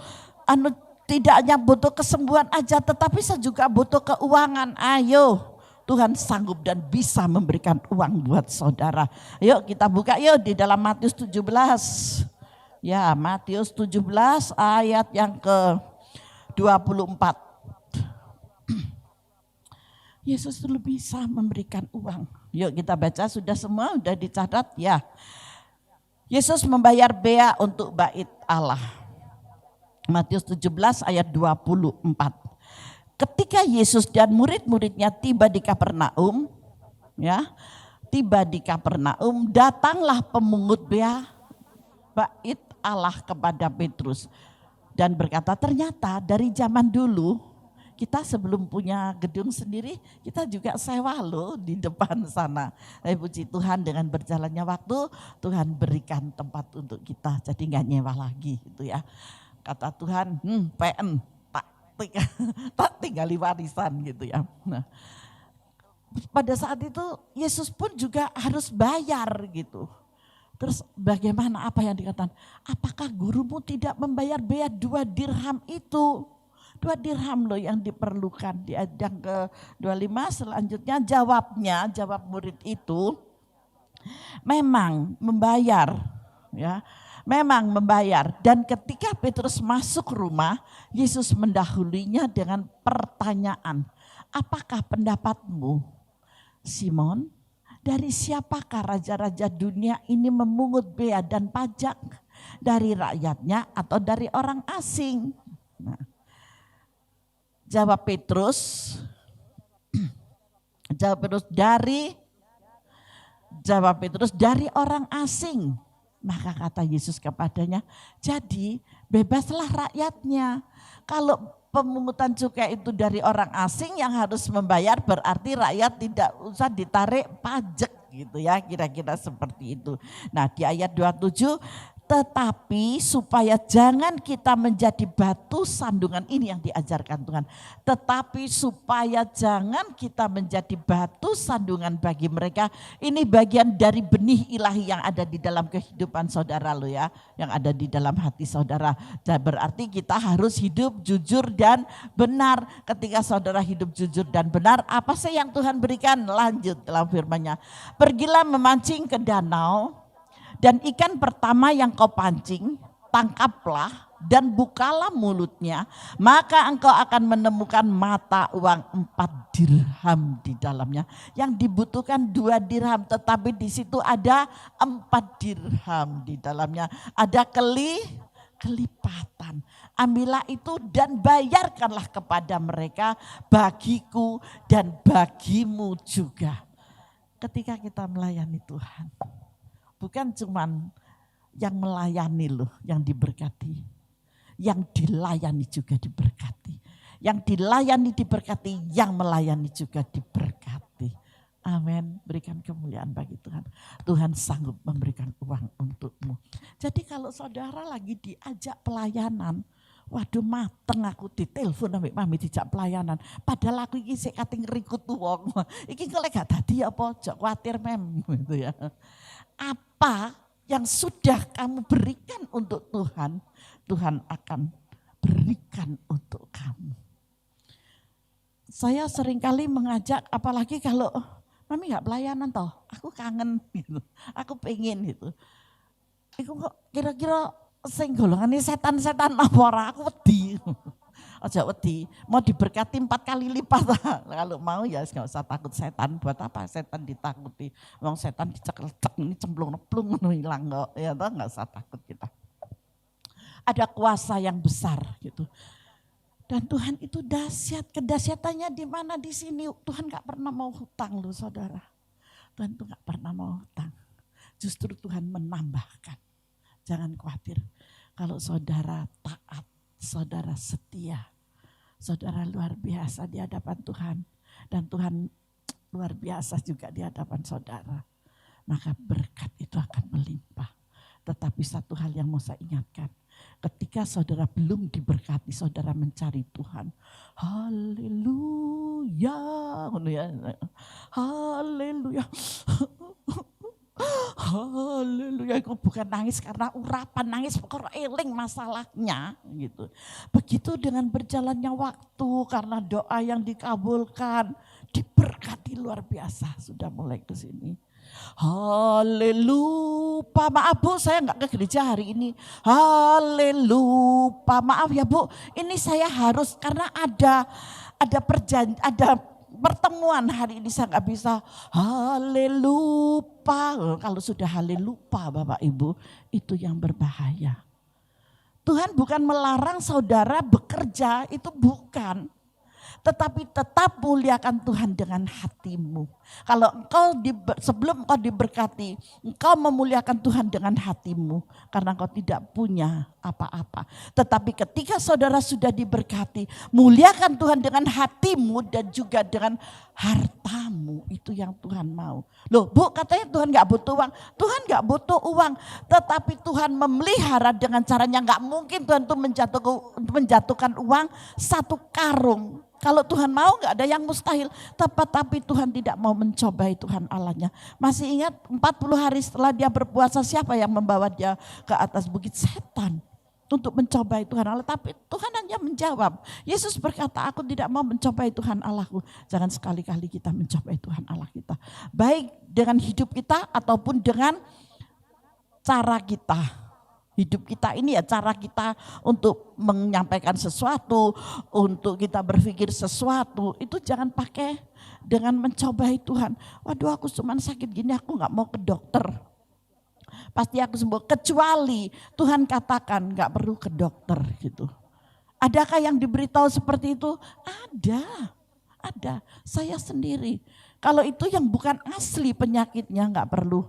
tidak hanya butuh kesembuhan aja, tetapi saya juga butuh keuangan. Ayo, Tuhan sanggup dan bisa memberikan uang buat saudara. Yuk kita buka yuk di dalam Matius 17. Ya, Matius 17 ayat yang ke-24. Yesus dulu bisa memberikan uang. Yuk kita baca, sudah semua, sudah dicatat ya. Yesus membayar bea untuk bait Allah. Matius 17 ayat 24. Ketika Yesus dan murid-muridnya tiba di Kapernaum, ya, datanglah pemungut bea bait Allah kepada Petrus dan berkata, ternyata dari zaman dulu kita sebelum punya gedung sendiri kita juga sewa loh di depan sana. Puji Tuhan, dengan berjalannya waktu Tuhan berikan tempat untuk kita, jadi nggak nyewa lagi gitu ya. Kata Tuhan, PN tak tinggali warisan gitu ya. Nah, pada saat itu Yesus pun juga harus bayar gitu. Terus bagaimana apa yang dikatakan? Apakah gurumu tidak membayar bea 2 dirham itu? 2 dirham loh yang diperlukan. Di ayat yang ke-25 selanjutnya jawab murid itu memang membayar, ya. Memang membayar. Dan ketika Petrus masuk rumah, Yesus mendahulinya dengan pertanyaan, apakah pendapatmu, Simon? Dari siapakah raja-raja dunia ini memungut bea dan pajak? Dari rakyatnya atau dari orang asing? Nah, jawab Petrus dari orang asing. Maka kata Yesus kepadanya, jadi bebaslah rakyatnya. Kalau pemungutan cukai itu dari orang asing yang harus membayar, berarti rakyat tidak usah ditarik pajak gitu ya, kira-kira seperti itu. Nah di ayat 27, Tetapi supaya jangan kita menjadi batu sandungan, ini yang diajarkan Tuhan. Tetapi supaya jangan kita menjadi batu sandungan bagi mereka. Ini bagian dari benih ilahi yang ada di dalam kehidupan saudara lo ya. Yang ada di dalam hati saudara. Dan berarti kita harus hidup jujur dan benar. Ketika saudara hidup jujur dan benar, apa sih yang Tuhan berikan? Lanjut dalam firman-Nya. Pergilah memancing ke danau. Dan ikan pertama yang kau pancing, tangkaplah dan bukalah mulutnya. Maka engkau akan menemukan mata uang 4 dirham di dalamnya. Yang dibutuhkan 2 dirham, tetapi di situ ada 4 dirham di dalamnya. Ada kelipatan. Ambillah itu dan bayarkanlah kepada mereka, bagiku dan bagimu juga. Ketika kita melayani Tuhan. Bukan cuman yang melayani loh yang diberkati. Yang dilayani juga diberkati. Yang dilayani diberkati, yang melayani juga diberkati. Amin. Berikan kemuliaan bagi Tuhan. Tuhan sanggup memberikan uang untukmu. Jadi kalau saudara lagi diajak pelayanan, waduh mateng aku ditelepon sampai mami dijak pelayanan. Padahal aku iki sik kating rikut wong. Iki kok lek gak dadi apa, jok kuwatir mem gitu ya. Apa yang sudah kamu berikan untuk Tuhan, Tuhan akan berikan untuk kamu. Saya seringkali mengajak, apalagi kalau mami gak pelayanan toh, aku kangen gitu, aku pengen gitu. Iku kok kira-kira sing golongane setan-setan apa ora, aku wedi. Aja wedi, mau diberkati 4 kali lipat. Kalau mau ya gak usah takut setan. Buat apa setan ditakuti? Wong setan dicek-cek ini cemplung-neplung hilang kok. Ya toh, gak usah takut kita. Ada kuasa yang besar gitu. Dan Tuhan itu dahsyat. Kedahsyatannya di mana? Di sini. Tuhan gak pernah mau hutang loh saudara. Tuhan tuh gak pernah mau hutang. Justru Tuhan menambahkan. Jangan khawatir. Kalau saudara taat, saudara setia, saudara luar biasa di hadapan Tuhan. Dan Tuhan luar biasa juga di hadapan saudara. Maka berkat itu akan melimpah. Tetapi satu hal yang mau saya ingatkan. Ketika saudara belum diberkati, saudara mencari Tuhan. Haleluya. Haleluya. Haleluya, aku bukan nangis karena urapan, nangis karena eling masalahnya gitu. Begitu dengan berjalannya waktu karena doa yang dikabulkan, diberkati luar biasa sudah mulai ke sini. Haleluya, maaf Bu, saya enggak ke gereja hari ini. Haleluya, maaf ya Bu, ini saya harus karena ada perjanjian, ada pertemuan hari ini saya nggak bisa. Haleluya. Kalau sudah haleluya Bapak Ibu, itu yang berbahaya. Tuhan bukan melarang saudara bekerja, itu bukan. Tetapi tetap muliakan Tuhan dengan hatimu. Kalau engkau sebelum engkau diberkati, engkau memuliakan Tuhan dengan hatimu. Karena engkau tidak punya apa-apa. Tetapi ketika saudara sudah diberkati, muliakan Tuhan dengan hatimu dan juga dengan hartamu. Itu yang Tuhan mau. Loh Bu, katanya Tuhan gak butuh uang. Tuhan gak butuh uang. Tetapi Tuhan memelihara dengan caranya. Gak mungkin Tuhan itu menjatuhkan uang 1 karung. Kalau Tuhan mau gak ada yang mustahil. Tetapi Tuhan tidak mau mencobai Tuhan Allahnya. Masih ingat 40 hari setelah dia berpuasa, siapa yang membawa dia ke atas bukit? Setan. Untuk mencobai Tuhan Allah. Tapi Tuhan hanya menjawab. Yesus berkata, aku tidak mau mencobai Tuhan Allahku. Jangan sekali-kali kita mencobai Tuhan Allah kita. Baik dengan hidup kita ataupun dengan cara kita. Hidup kita ini ya cara kita untuk menyampaikan sesuatu, untuk kita berpikir sesuatu, itu jangan pakai dengan mencobai Tuhan. Waduh aku cuma sakit gini, aku gak mau ke dokter. Pasti aku sembuh, kecuali Tuhan katakan gak perlu ke dokter gitu. Adakah yang diberitahu seperti itu? Ada. Saya sendiri. Kalau itu yang bukan asli penyakitnya gak perlu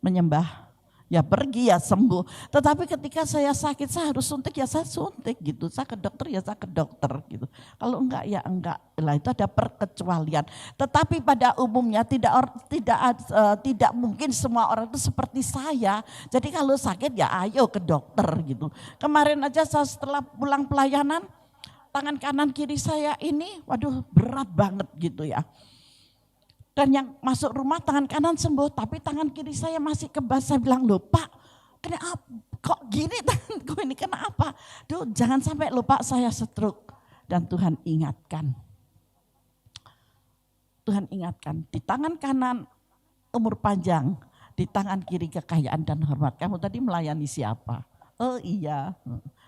menyembah. Ya pergi ya sembuh. Tetapi ketika saya sakit saya harus suntik ya saya suntik gitu. Saya ke dokter ya saya ke dokter gitu. Kalau enggak ya enggak. Lah itu ada perkecualian. Tetapi pada umumnya tidak mungkin semua orang itu seperti saya. Jadi kalau sakit ya ayo ke dokter gitu. Kemarin aja saya setelah pulang pelayanan tangan kanan kiri saya ini waduh berat banget gitu ya. Dan yang masuk rumah tangan kanan sembuh, tapi tangan kiri saya masih kebas. Saya bilang, loh Pak, kenapa kok gini tanganku ini, kenapa? Duh, jangan sampai lupa saya stroke. Dan Tuhan ingatkan. Tuhan ingatkan, di tangan kanan umur panjang, di tangan kiri kekayaan dan hormat. Kamu tadi melayani siapa? Oh iya,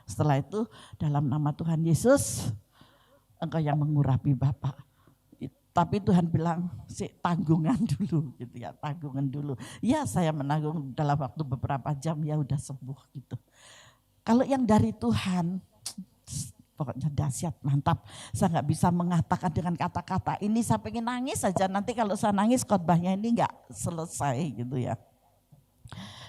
setelah itu dalam nama Tuhan Yesus, engkau yang mengurapi Bapak. Tapi Tuhan bilang, tanggungan dulu gitu ya, tanggungan dulu. Ya saya menanggung dalam waktu beberapa jam ya udah sembuh gitu. Kalau yang dari Tuhan, pokoknya dahsyat, mantap. Saya nggak bisa mengatakan dengan kata-kata ini saya pengen nangis saja. Nanti kalau saya nangis khotbahnya ini nggak selesai gitu ya.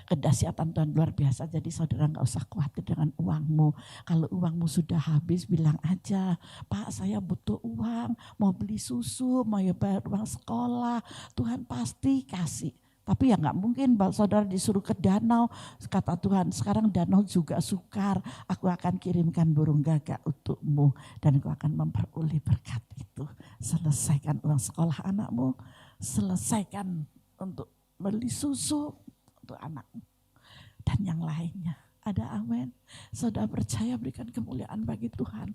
Kedahsyatan Tuhan luar biasa. Jadi saudara gak usah khawatir dengan uangmu. Kalau uangmu sudah habis bilang aja, Pak saya butuh uang, mau beli susu, mau bayar uang sekolah. Tuhan pasti kasih. Tapi ya gak mungkin saudara disuruh ke danau. Kata Tuhan sekarang danau juga sukar. Aku akan kirimkan burung gagak untukmu. Dan aku akan memperoleh berkat itu. Selesaikan uang sekolah anakmu. Selesaikan untuk beli susu untuk anakmu dan yang lainnya. Ada amin. Saudara percaya berikan kemuliaan bagi Tuhan.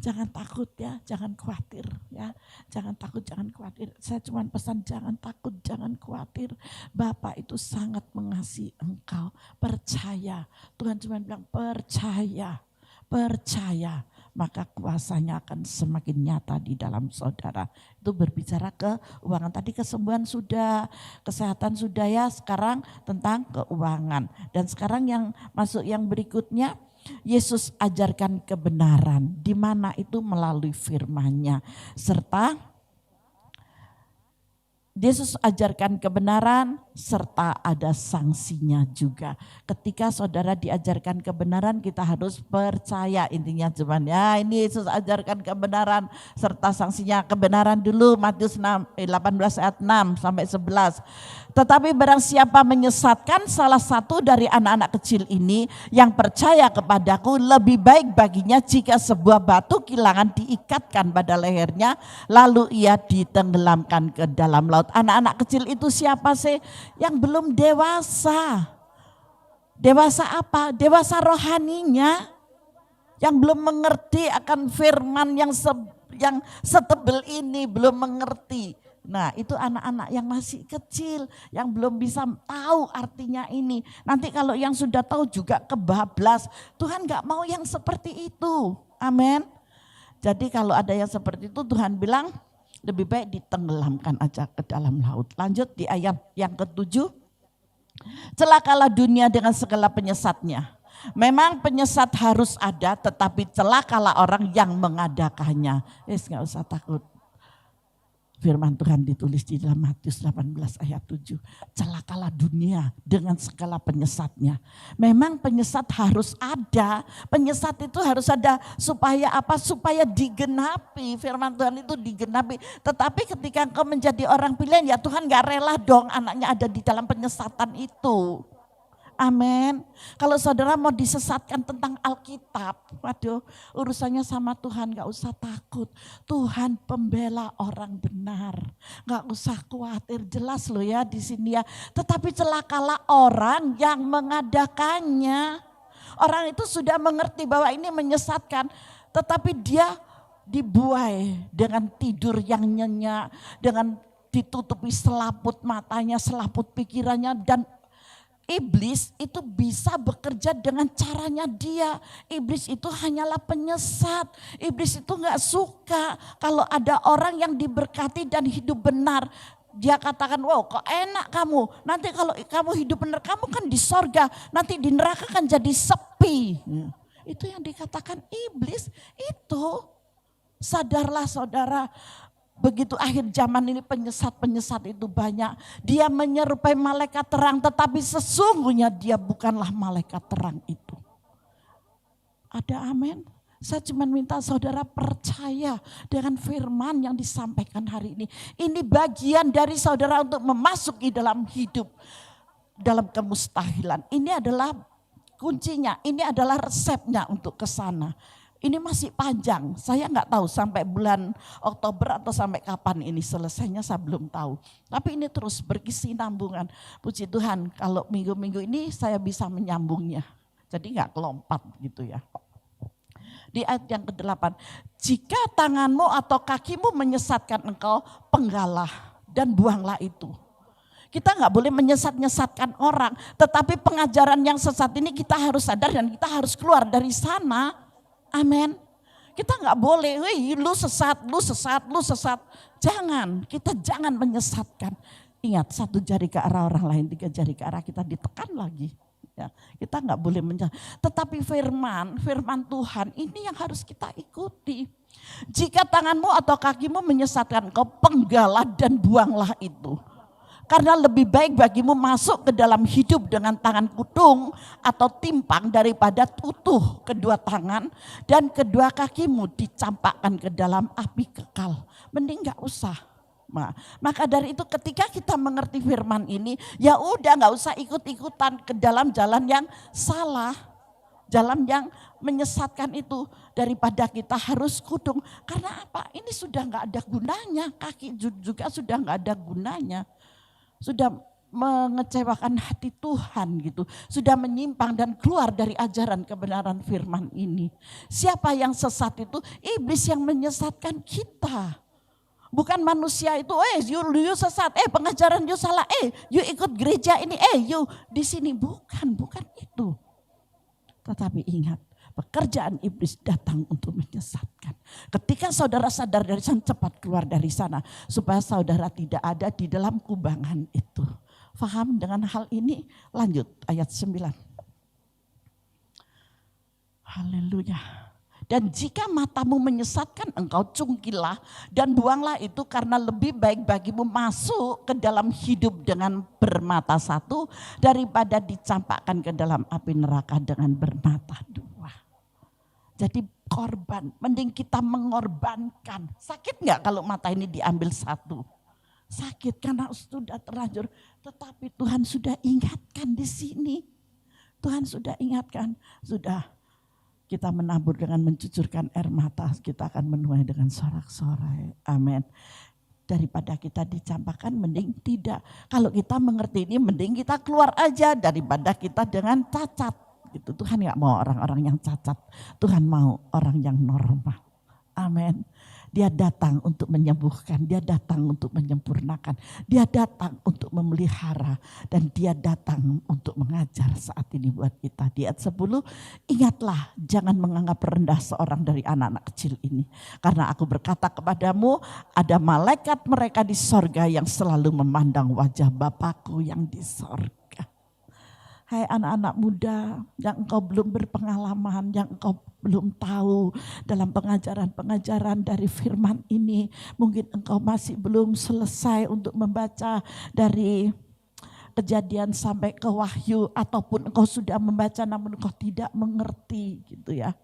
Jangan takut ya, jangan khawatir ya. Jangan takut, jangan khawatir. Saya cuma pesan jangan takut, jangan khawatir. Bapak itu sangat mengasihi engkau. Percaya. Tuhan cuma bilang percaya. Percaya, maka kuasanya akan semakin nyata di dalam saudara. Itu berbicara keuangan. Tadi kesembuhan sudah, kesehatan sudah ya, sekarang tentang keuangan. Dan sekarang yang masuk yang berikutnya, Yesus ajarkan kebenaran. Di mana itu melalui firman-Nya. Serta Yesus ajarkan kebenaran serta ada sanksinya juga. Ketika saudara diajarkan kebenaran kita harus percaya, intinya cuman ya ini Yesus ajarkan kebenaran serta sanksinya. Kebenaran dulu Matius 18 ayat 6 sampai 11. Tetapi barang siapa menyesatkan salah satu dari anak-anak kecil ini yang percaya kepadaku, lebih baik baginya jika sebuah batu kilangan diikatkan pada lehernya lalu ia ditenggelamkan ke dalam laut. Anak-anak kecil itu siapa sih? Yang belum dewasa. Dewasa apa? Dewasa rohaninya. Yang belum mengerti akan firman yang setebel ini, belum mengerti. Nah itu anak-anak yang masih kecil, yang belum bisa tahu artinya ini. Nanti kalau yang sudah tahu juga kebablas. Tuhan gak mau yang seperti itu. Amin. Jadi kalau ada yang seperti itu Tuhan bilang lebih baik ditenggelamkan aja ke dalam laut. Lanjut di ayat yang ke-7. Celakalah dunia dengan segala penyesatnya. Memang penyesat harus ada, tetapi celakalah orang yang mengadakannya. Gak usah takut. Firman Tuhan ditulis di dalam Matius 18 ayat 7. Celakalah dunia dengan segala penyesatnya. Memang penyesat harus ada. Penyesat itu harus ada supaya apa? Supaya digenapi. Firman Tuhan itu digenapi. Tetapi ketika engkau menjadi orang pilihan ya Tuhan gak rela dong anaknya ada di dalam penyesatan itu. Amin. Kalau saudara mau disesatkan tentang Alkitab, waduh urusannya sama Tuhan, gak usah takut. Tuhan pembela orang benar. Gak usah khawatir, jelas loh ya di sini ya. Tetapi celakalah orang yang mengadakannya. Orang itu sudah mengerti bahwa ini menyesatkan, tetapi dia dibuai dengan tidur yang nyenyak, dengan ditutupi selaput matanya, selaput pikirannya, dan iblis itu bisa bekerja dengan caranya dia. Iblis itu hanyalah penyesat. Iblis itu gak suka kalau ada orang yang diberkati dan hidup benar. Dia katakan, wow kok enak kamu. Nanti kalau kamu hidup benar, kamu kan di sorga. Nanti di neraka kan jadi sepi. Itu yang dikatakan iblis itu. Sadarlah saudara, Begitu akhir zaman ini penyesat-penyesat itu banyak. Dia menyerupai malaikat terang, tetapi sesungguhnya dia bukanlah malaikat terang itu. Ada amin? Saya cuma minta saudara percaya dengan firman yang disampaikan hari ini. Ini bagian dari saudara untuk memasuki dalam hidup, dalam kemustahilan. Ini adalah kuncinya, ini adalah resepnya untuk ke sana. Ini masih panjang, saya nggak tahu sampai bulan Oktober atau sampai kapan ini selesainya, saya belum tahu. Tapi ini terus berkesinambungan. Puji Tuhan kalau minggu-minggu ini saya bisa menyambungnya. Jadi nggak kelompat gitu ya. Di ayat yang ke-8, jika tanganmu atau kakimu menyesatkan engkau, penggalah dan buanglah itu. Kita nggak boleh menyesat-nyesatkan orang, tetapi pengajaran yang sesat ini kita harus sadar dan kita harus keluar dari sana. Amin. Kita nggak boleh, lu sesat, lu sesat, lu sesat. Jangan, kita jangan menyesatkan. Ingat, 1 jari ke arah orang lain, 3 jari ke arah kita, ditekan lagi. Ya, kita nggak boleh menyesat. Tetapi firman Tuhan ini yang harus kita ikuti. Jika tanganmu atau kakimu menyesatkan kau, penggalah dan buanglah itu. Karena lebih baik bagimu masuk ke dalam hidup dengan tangan kutung atau timpang daripada utuh kedua tangan dan kedua kakimu dicampakkan ke dalam api kekal. Mending gak usah. Nah, maka dari itu ketika kita mengerti firman ini, ya udah gak usah ikut-ikutan ke dalam jalan yang salah. Jalan yang menyesatkan itu, daripada kita harus kutung. Karena apa? Ini sudah gak ada gunanya, kaki juga sudah gak ada gunanya. Sudah mengecewakan hati Tuhan gitu. Sudah menyimpang dan keluar dari ajaran kebenaran firman ini. Siapa yang sesat itu? Iblis yang menyesatkan kita. Bukan manusia itu, you sesat, pengajaran you salah, you ikut gereja ini, you di sini. Bukan itu. Tetapi ingat, pekerjaan iblis datang untuk menyesatkan. Ketika saudara sadar dari sana, cepat keluar dari sana. Supaya saudara tidak ada di dalam kubangan itu. Faham dengan hal ini? Lanjut ayat 9. Haleluya. Dan jika matamu menyesatkan engkau, cungkilah dan buanglah itu, karena lebih baik bagimu masuk ke dalam hidup dengan bermata satu daripada dicampakkan ke dalam api neraka dengan bermata dua. Jadi korban, mending kita mengorbankan. Sakit nggak kalau mata ini diambil satu? Sakit karena sudah terlanjur. Tetapi Tuhan sudah ingatkan di sini. Tuhan sudah ingatkan, sudah. Kita menabur dengan mencucurkan air mata, kita akan menuai dengan sorak-sorai. Amin. Daripada kita dicampakkan, mending tidak. Kalau kita mengerti ini, mending kita keluar aja daripada kita dengan cacat. Gitu. Tuhan gak mau orang-orang yang cacat. Tuhan mau orang yang normal. Amin. Dia datang untuk menyembuhkan, dia datang untuk menyempurnakan, dia datang untuk memelihara, dan dia datang untuk mengajar saat ini buat kita. Di ayat 10, ingatlah jangan menganggap rendah seorang dari anak-anak kecil ini. Karena aku berkata kepadamu, ada malaikat mereka di sorga yang selalu memandang wajah Bapakku yang di sorga. Hai anak-anak muda yang engkau belum berpengalaman, yang engkau belum tahu dalam pengajaran-pengajaran dari firman ini. Mungkin engkau masih belum selesai untuk membaca dari Kejadian sampai ke Wahyu. Ataupun engkau sudah membaca namun engkau tidak mengerti gitu ya.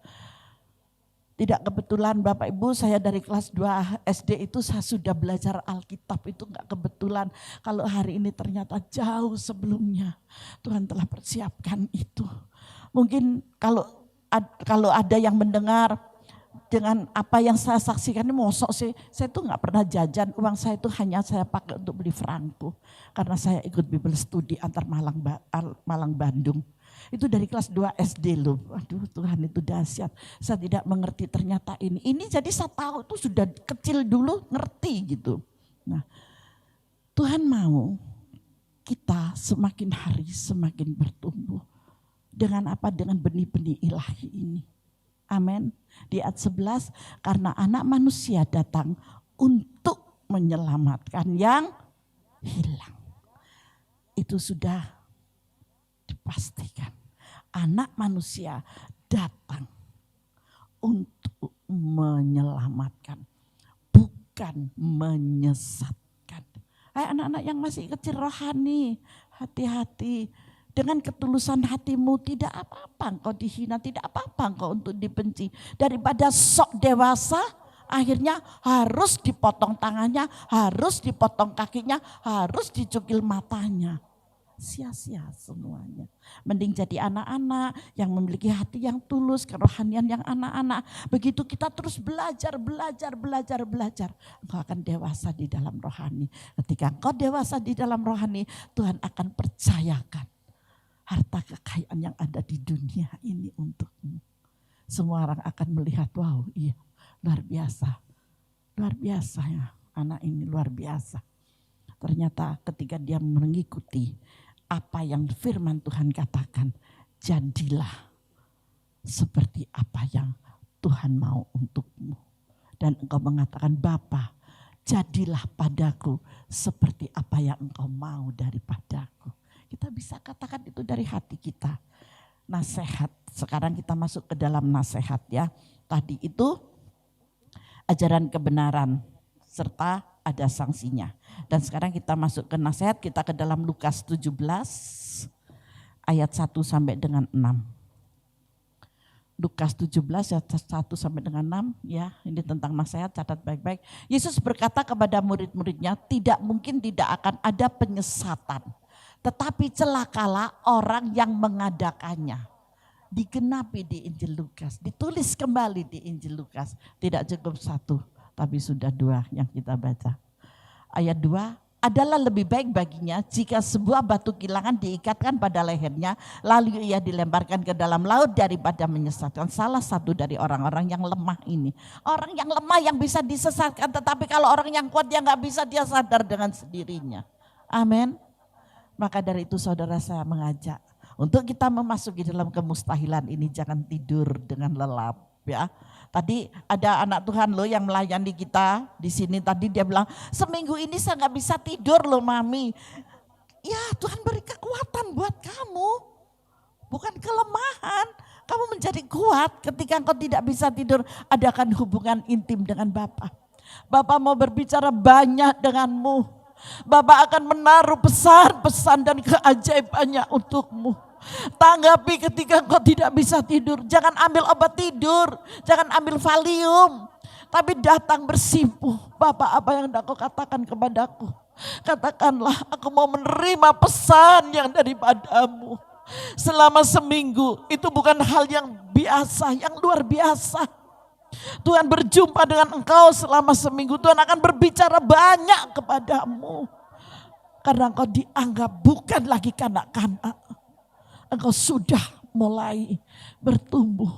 Tidak kebetulan Bapak Ibu, saya dari kelas 2 SD itu saya sudah belajar Alkitab, itu enggak kebetulan. Kalau hari ini ternyata jauh sebelumnya Tuhan telah persiapkan itu. Mungkin kalau ada yang mendengar dengan apa yang saya saksikan ini, mosok sih, saya tuh enggak pernah jajan, uang saya itu hanya saya pakai untuk beli franco. Karena saya ikut Bible Study antar Malang Bandung. Itu dari kelas 2 SD loh. Waduh Tuhan itu dahsyat. Saya tidak mengerti ternyata ini. Ini jadi saya tahu tuh sudah kecil dulu ngerti gitu. Nah Tuhan mau kita semakin hari semakin bertumbuh. Dengan apa? Dengan benih-benih ilahi ini. Amin. Di ayat 11, karena anak manusia datang untuk menyelamatkan yang hilang. Itu sudah dipastikan. Anak manusia datang untuk menyelamatkan. bukan menyesatkan. Hai anak-anak yang masih kecil rohani, hati-hati. Dengan ketulusan hatimu tidak apa-apa engkau dihina, tidak apa-apa engkau untuk dibenci. Daripada sok dewasa akhirnya harus dipotong tangannya, harus dipotong kakinya, harus dicukil matanya. Sia-sia semuanya. Mending jadi anak-anak yang memiliki hati yang tulus, kerohanian yang anak-anak. Begitu kita terus belajar. Engkau akan dewasa di dalam rohani. Ketika engkau dewasa di dalam rohani, Tuhan akan percayakan harta kekayaan yang ada di dunia ini untukmu. Semua orang akan melihat, wow iya luar biasa. Luar biasa ya, anak ini luar biasa. Ternyata ketika dia mengikuti apa yang firman Tuhan katakan, jadilah seperti apa yang Tuhan mau untukmu. Dan engkau mengatakan, Bapa, jadilah padaku seperti apa yang engkau mau daripadaku. Kita bisa katakan itu dari hati kita. Nasihat, sekarang kita masuk ke dalam nasihat ya. Tadi itu ajaran kebenaran serta ada sanksinya. Dan sekarang kita masuk ke nasihat, kita ke dalam Lukas 17 ayat 1 sampai dengan 6. Lukas 17 ayat 1 sampai dengan 6 ya, ini tentang nasihat, catat baik-baik. Yesus berkata kepada murid-muridnya, tidak mungkin tidak akan ada penyesatan. Tetapi celakalah orang yang mengadakannya. Digenapi di Injil Lukas, ditulis kembali di Injil Lukas. Tidak cukup 1, tapi sudah 2 yang kita baca. Ayat 2, adalah lebih baik baginya jika sebuah batu kilangan diikatkan pada lehernya, lalu ia dilemparkan ke dalam laut daripada menyesatkan salah satu dari orang-orang yang lemah ini. Orang yang lemah yang bisa disesatkan, tetapi kalau orang yang kuat yang gak bisa, dia sadar dengan sendirinya. Amin. Maka dari itu saudara saya mengajak, untuk kita memasuki dalam kemustahilan ini jangan tidur dengan lelap ya. Tadi ada anak Tuhan loh yang melayani kita di sini, tadi dia bilang seminggu ini saya gak bisa tidur loh mami. Ya Tuhan beri kekuatan buat kamu, bukan kelemahan. Kamu menjadi kuat ketika engkau tidak bisa tidur, adakan hubungan intim dengan Bapa. Bapa mau berbicara banyak denganmu. Bapa akan menaruh pesan-pesan dan keajaibannya untukmu. Tanggapi ketika engkau tidak bisa tidur. Jangan ambil obat tidur, jangan ambil Valium, tapi datang bersimpuh. Bapa, apa yang engkau katakan kepadaku? Katakanlah, aku mau menerima pesan yang daripadamu. Selama seminggu itu bukan hal yang biasa, yang luar biasa. Tuhan berjumpa dengan engkau selama seminggu. Tuhan akan berbicara banyak kepadamu. Karena engkau dianggap bukan lagi kanak-kanak. Engkau sudah mulai bertumbuh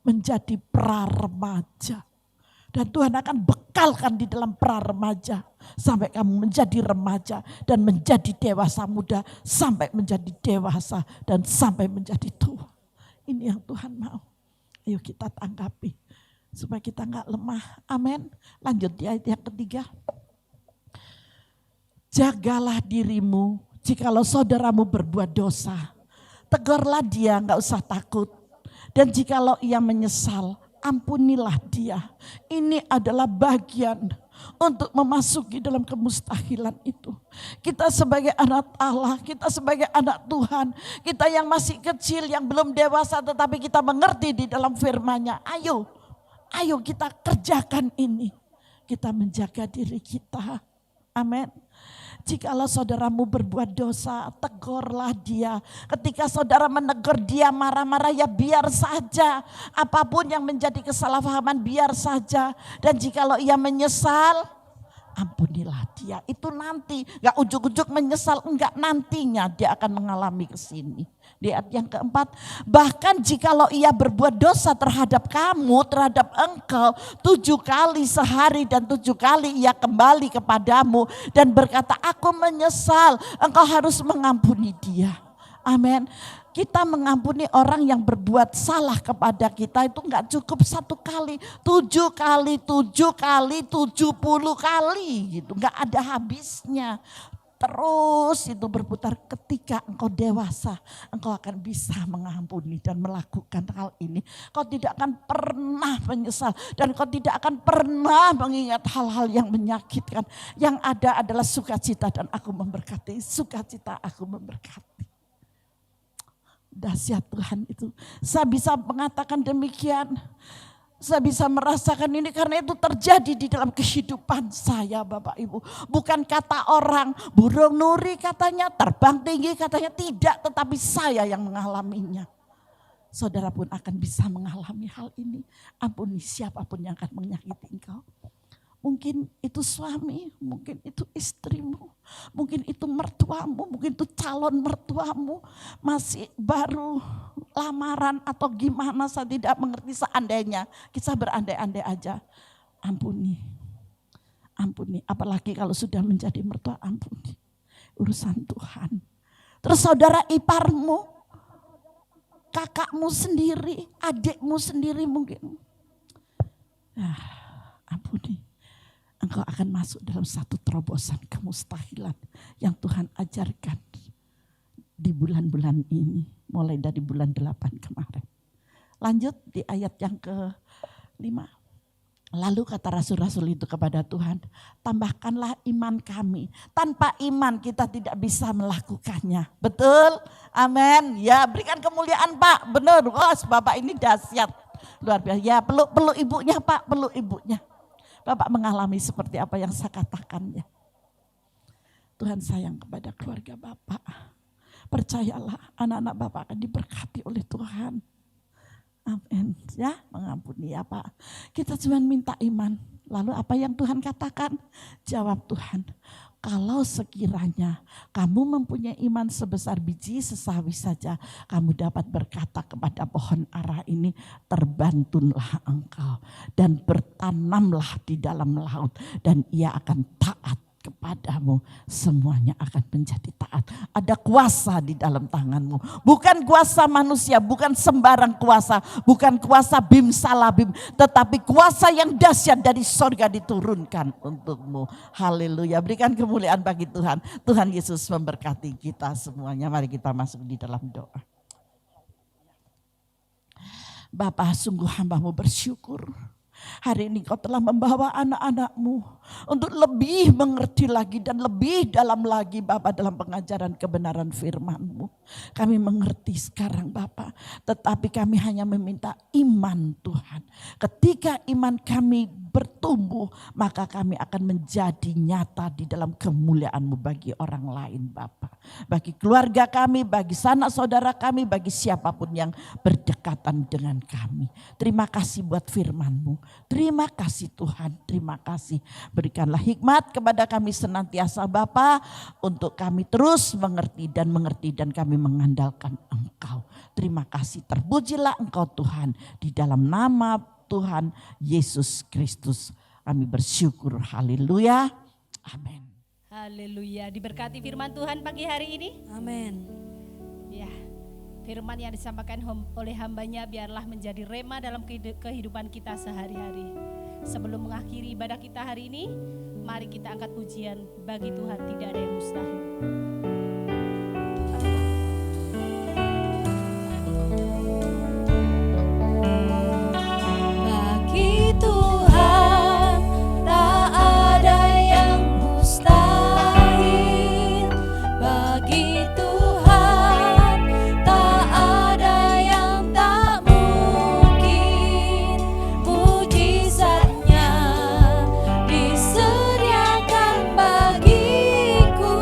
menjadi pra-remaja. Dan Tuhan akan bekalkan di dalam pra-remaja sampai kamu menjadi remaja dan menjadi dewasa muda, sampai menjadi dewasa dan sampai menjadi tua. Ini yang Tuhan mau. Ayo kita tanggapi supaya kita enggak lemah. Amin. Lanjut di ayat yang ketiga. Jagalah dirimu jikalau saudaramu berbuat dosa. Tegurlah dia, enggak usah takut. Dan jikalau ia menyesal, ampunilah dia. Ini adalah bagian untuk memasuki dalam kemustahilan itu. Kita sebagai anak Allah, kita sebagai anak Tuhan, kita yang masih kecil, yang belum dewasa tetapi kita mengerti di dalam firman-Nya. Ayo kita kerjakan ini. Kita menjaga diri kita. Amin. Jikalau saudaramu berbuat dosa, tegurlah dia. Ketika saudara menegur dia marah-marah, ya biar saja. Apapun yang menjadi kesalahpahaman biar saja. Dan jikalau ia menyesal, ampunilah dia. Itu nanti, gak ujuk-ujuk menyesal, enggak, nantinya dia akan mengalami kesini. Di ayat yang keempat, bahkan jikalau ia berbuat dosa terhadap kamu, terhadap engkau 7 kali sehari dan 7 kali ia kembali kepadamu dan berkata, aku menyesal, engkau harus mengampuni dia. Amin. Kita mengampuni orang yang berbuat salah kepada kita itu enggak cukup 1 kali, 7 kali, 7 kali, 70 kali gitu, enggak ada habisnya. terus itu berputar. Ketika engkau dewasa, engkau akan bisa mengampuni dan melakukan hal ini. Kau tidak akan pernah menyesal dan kau tidak akan pernah mengingat hal-hal yang menyakitkan. Yang ada adalah sukacita dan aku memberkati. Sukacita aku memberkati. Dahsyat Tuhan itu. Saya bisa mengatakan demikian. Saya bisa merasakan ini karena itu terjadi di dalam kehidupan saya Bapak Ibu. Bukan kata orang, burung nuri katanya, terbang tinggi katanya, tidak. Tetapi saya yang mengalaminya. Saudara pun akan bisa mengalami hal ini. Ampuni siapapun yang akan menyakiti engkau. Mungkin itu suami, mungkin itu istrimu, mungkin itu mertuamu, mungkin itu calon mertuamu. Masih baru lamaran atau gimana, saya tidak mengerti. Seandainya kita berandai-andai aja. Ampuni, ampuni. Apalagi kalau sudah menjadi mertua, ampuni. Urusan Tuhan. Terus saudara iparmu, kakakmu sendiri, adikmu sendiri mungkin. Ampuni. Engkau akan masuk dalam satu terobosan kemustahilan yang Tuhan ajarkan di bulan-bulan ini. Mulai dari bulan 8 kemarin. Lanjut di ayat yang ke-5. Lalu kata rasul-rasul itu kepada Tuhan, tambahkanlah iman kami. Tanpa iman kita tidak bisa melakukannya. Betul? Amin. Ya, berikan kemuliaan Pak. Benar, Bapak ini dahsyat. Luar biasa. Ya, peluk ibunya Pak, peluk ibunya. Bapak mengalami seperti apa yang saya katakan ya. Tuhan sayang kepada keluarga Bapak. Percayalah anak-anak Bapak akan diberkati oleh Tuhan. Amin. Ya, mengampuni ya Pak. Kita cuma minta iman. Lalu apa yang Tuhan katakan? Jawab Tuhan. Kalau sekiranya kamu mempunyai iman sebesar biji sesawi saja, kamu dapat berkata kepada pohon ara ini, terbantunlah engkau dan bertanamlah di dalam laut dan ia akan taat kepadamu, semuanya akan menjadi taat. Ada kuasa di dalam tanganmu, bukan kuasa manusia, bukan sembarang kuasa, bukan kuasa bim salabim, tetapi kuasa yang dahsyat dari sorga diturunkan untukmu. Haleluya, berikan kemuliaan bagi Tuhan. Tuhan Yesus memberkati kita semuanya. Mari kita masuk di dalam doa. Bapa, sungguh hamba-Mu bersyukur. Hari ini Kau telah membawa anak-anak-Mu untuk lebih mengerti lagi dan lebih dalam lagi Bapa dalam pengajaran kebenaran firman-Mu. Kami mengerti sekarang Bapa, tetapi kami hanya meminta iman Tuhan. Ketika iman kami bertumbuh, maka kami akan menjadi nyata di dalam kemuliaan-Mu bagi orang lain Bapa. Bagi keluarga kami, bagi sanak saudara kami, bagi siapapun yang berdekatan dengan kami. Terima kasih buat firman-Mu. Terima kasih Tuhan, terima kasih. Berikanlah hikmat kepada kami senantiasa Bapa, untuk kami terus mengerti dan kami mengandalkan Engkau. Terima kasih, terpujilah Engkau Tuhan, di dalam nama Tuhan Yesus Kristus kami bersyukur. Haleluya. Amin. Haleluya. Diberkati firman Tuhan pagi hari ini. Amin. Ya, firman yang disampaikan oleh hambanya biarlah menjadi rema dalam kehidupan kita sehari-hari. Sebelum mengakhiri ibadah kita hari ini, mari kita angkat pujian. Bagi Tuhan tidak ada yang mustahil. Bagi Tuhan tak ada yang mustahil. Bagi Tuhan tak ada yang tak mungkin. Mujizatnya disediakan bagiku.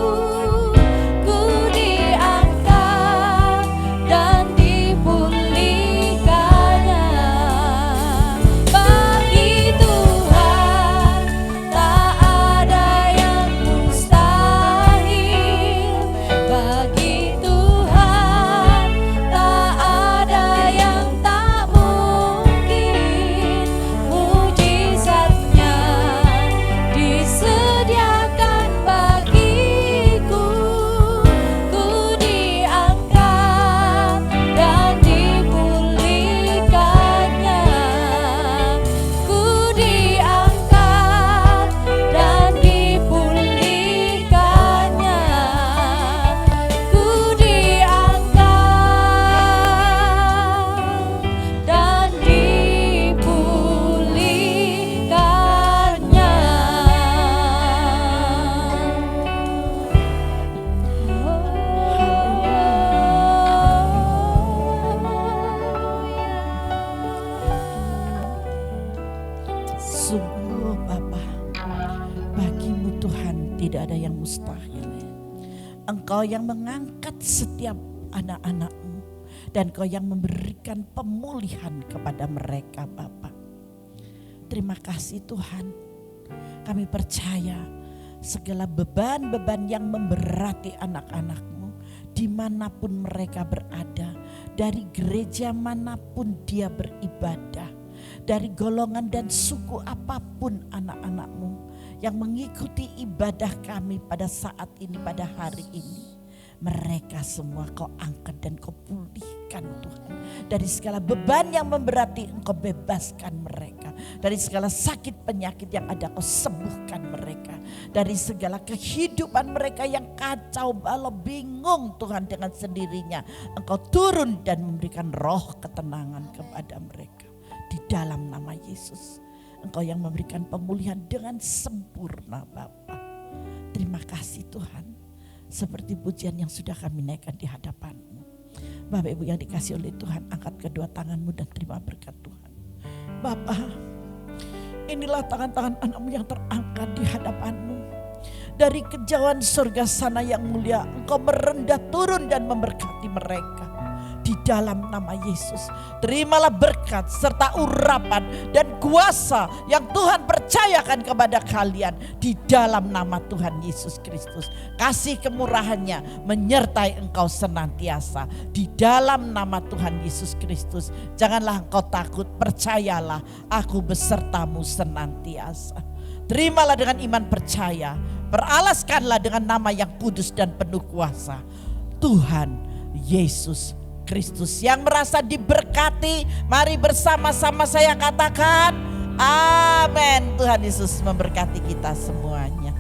tidak ada yang mustahil. Engkau yang mengangkat setiap anak-anak-Mu dan Engkau yang memberikan pemulihan kepada mereka Bapa. Terima kasih Tuhan. Kami percaya segala beban-beban yang memberati anak-anak-Mu dimanapun mereka berada, dari gereja manapun dia beribadah, dari golongan dan suku apapun anak-anak-Mu yang mengikuti ibadah kami pada saat ini, pada hari ini. Mereka semua Kau angkat dan Kau pulihkan Tuhan. Dari segala beban yang memberati Engkau bebaskan mereka. Dari segala sakit penyakit yang ada Kau sembuhkan mereka. Dari segala kehidupan mereka yang kacau balau bingung Tuhan dengan sendirinya. Engkau turun dan memberikan roh ketenangan kepada mereka. Di dalam nama Yesus. Engkau yang memberikan pemulihan dengan sempurna Bapa. Terima kasih Tuhan. Seperti pujian yang sudah kami naikkan di hadapan-Mu. Bapak Ibu yang dikasih oleh Tuhan, angkat kedua tangan-Mu dan terima berkat Tuhan. Bapa, inilah tangan-tangan anak-Mu yang terangkat di hadapan-Mu. Dari kejauhan surga sana yang mulia, Engkau merendah turun dan memberkati mereka. Di dalam nama Yesus, terimalah berkat serta urapan dan kuasa yang Tuhan percayakan kepada kalian di dalam nama Tuhan Yesus Kristus. Kasih kemurahannya menyertai engkau senantiasa di dalam nama Tuhan Yesus Kristus. Janganlah engkau takut, percayalah, aku besertamu senantiasa. Terimalah dengan iman percaya, beralaskanlah dengan nama yang kudus dan penuh kuasa, Tuhan Yesus Kristus. Yang merasa diberkati, mari bersama-sama saya katakan amin. Tuhan Yesus memberkati kita semuanya.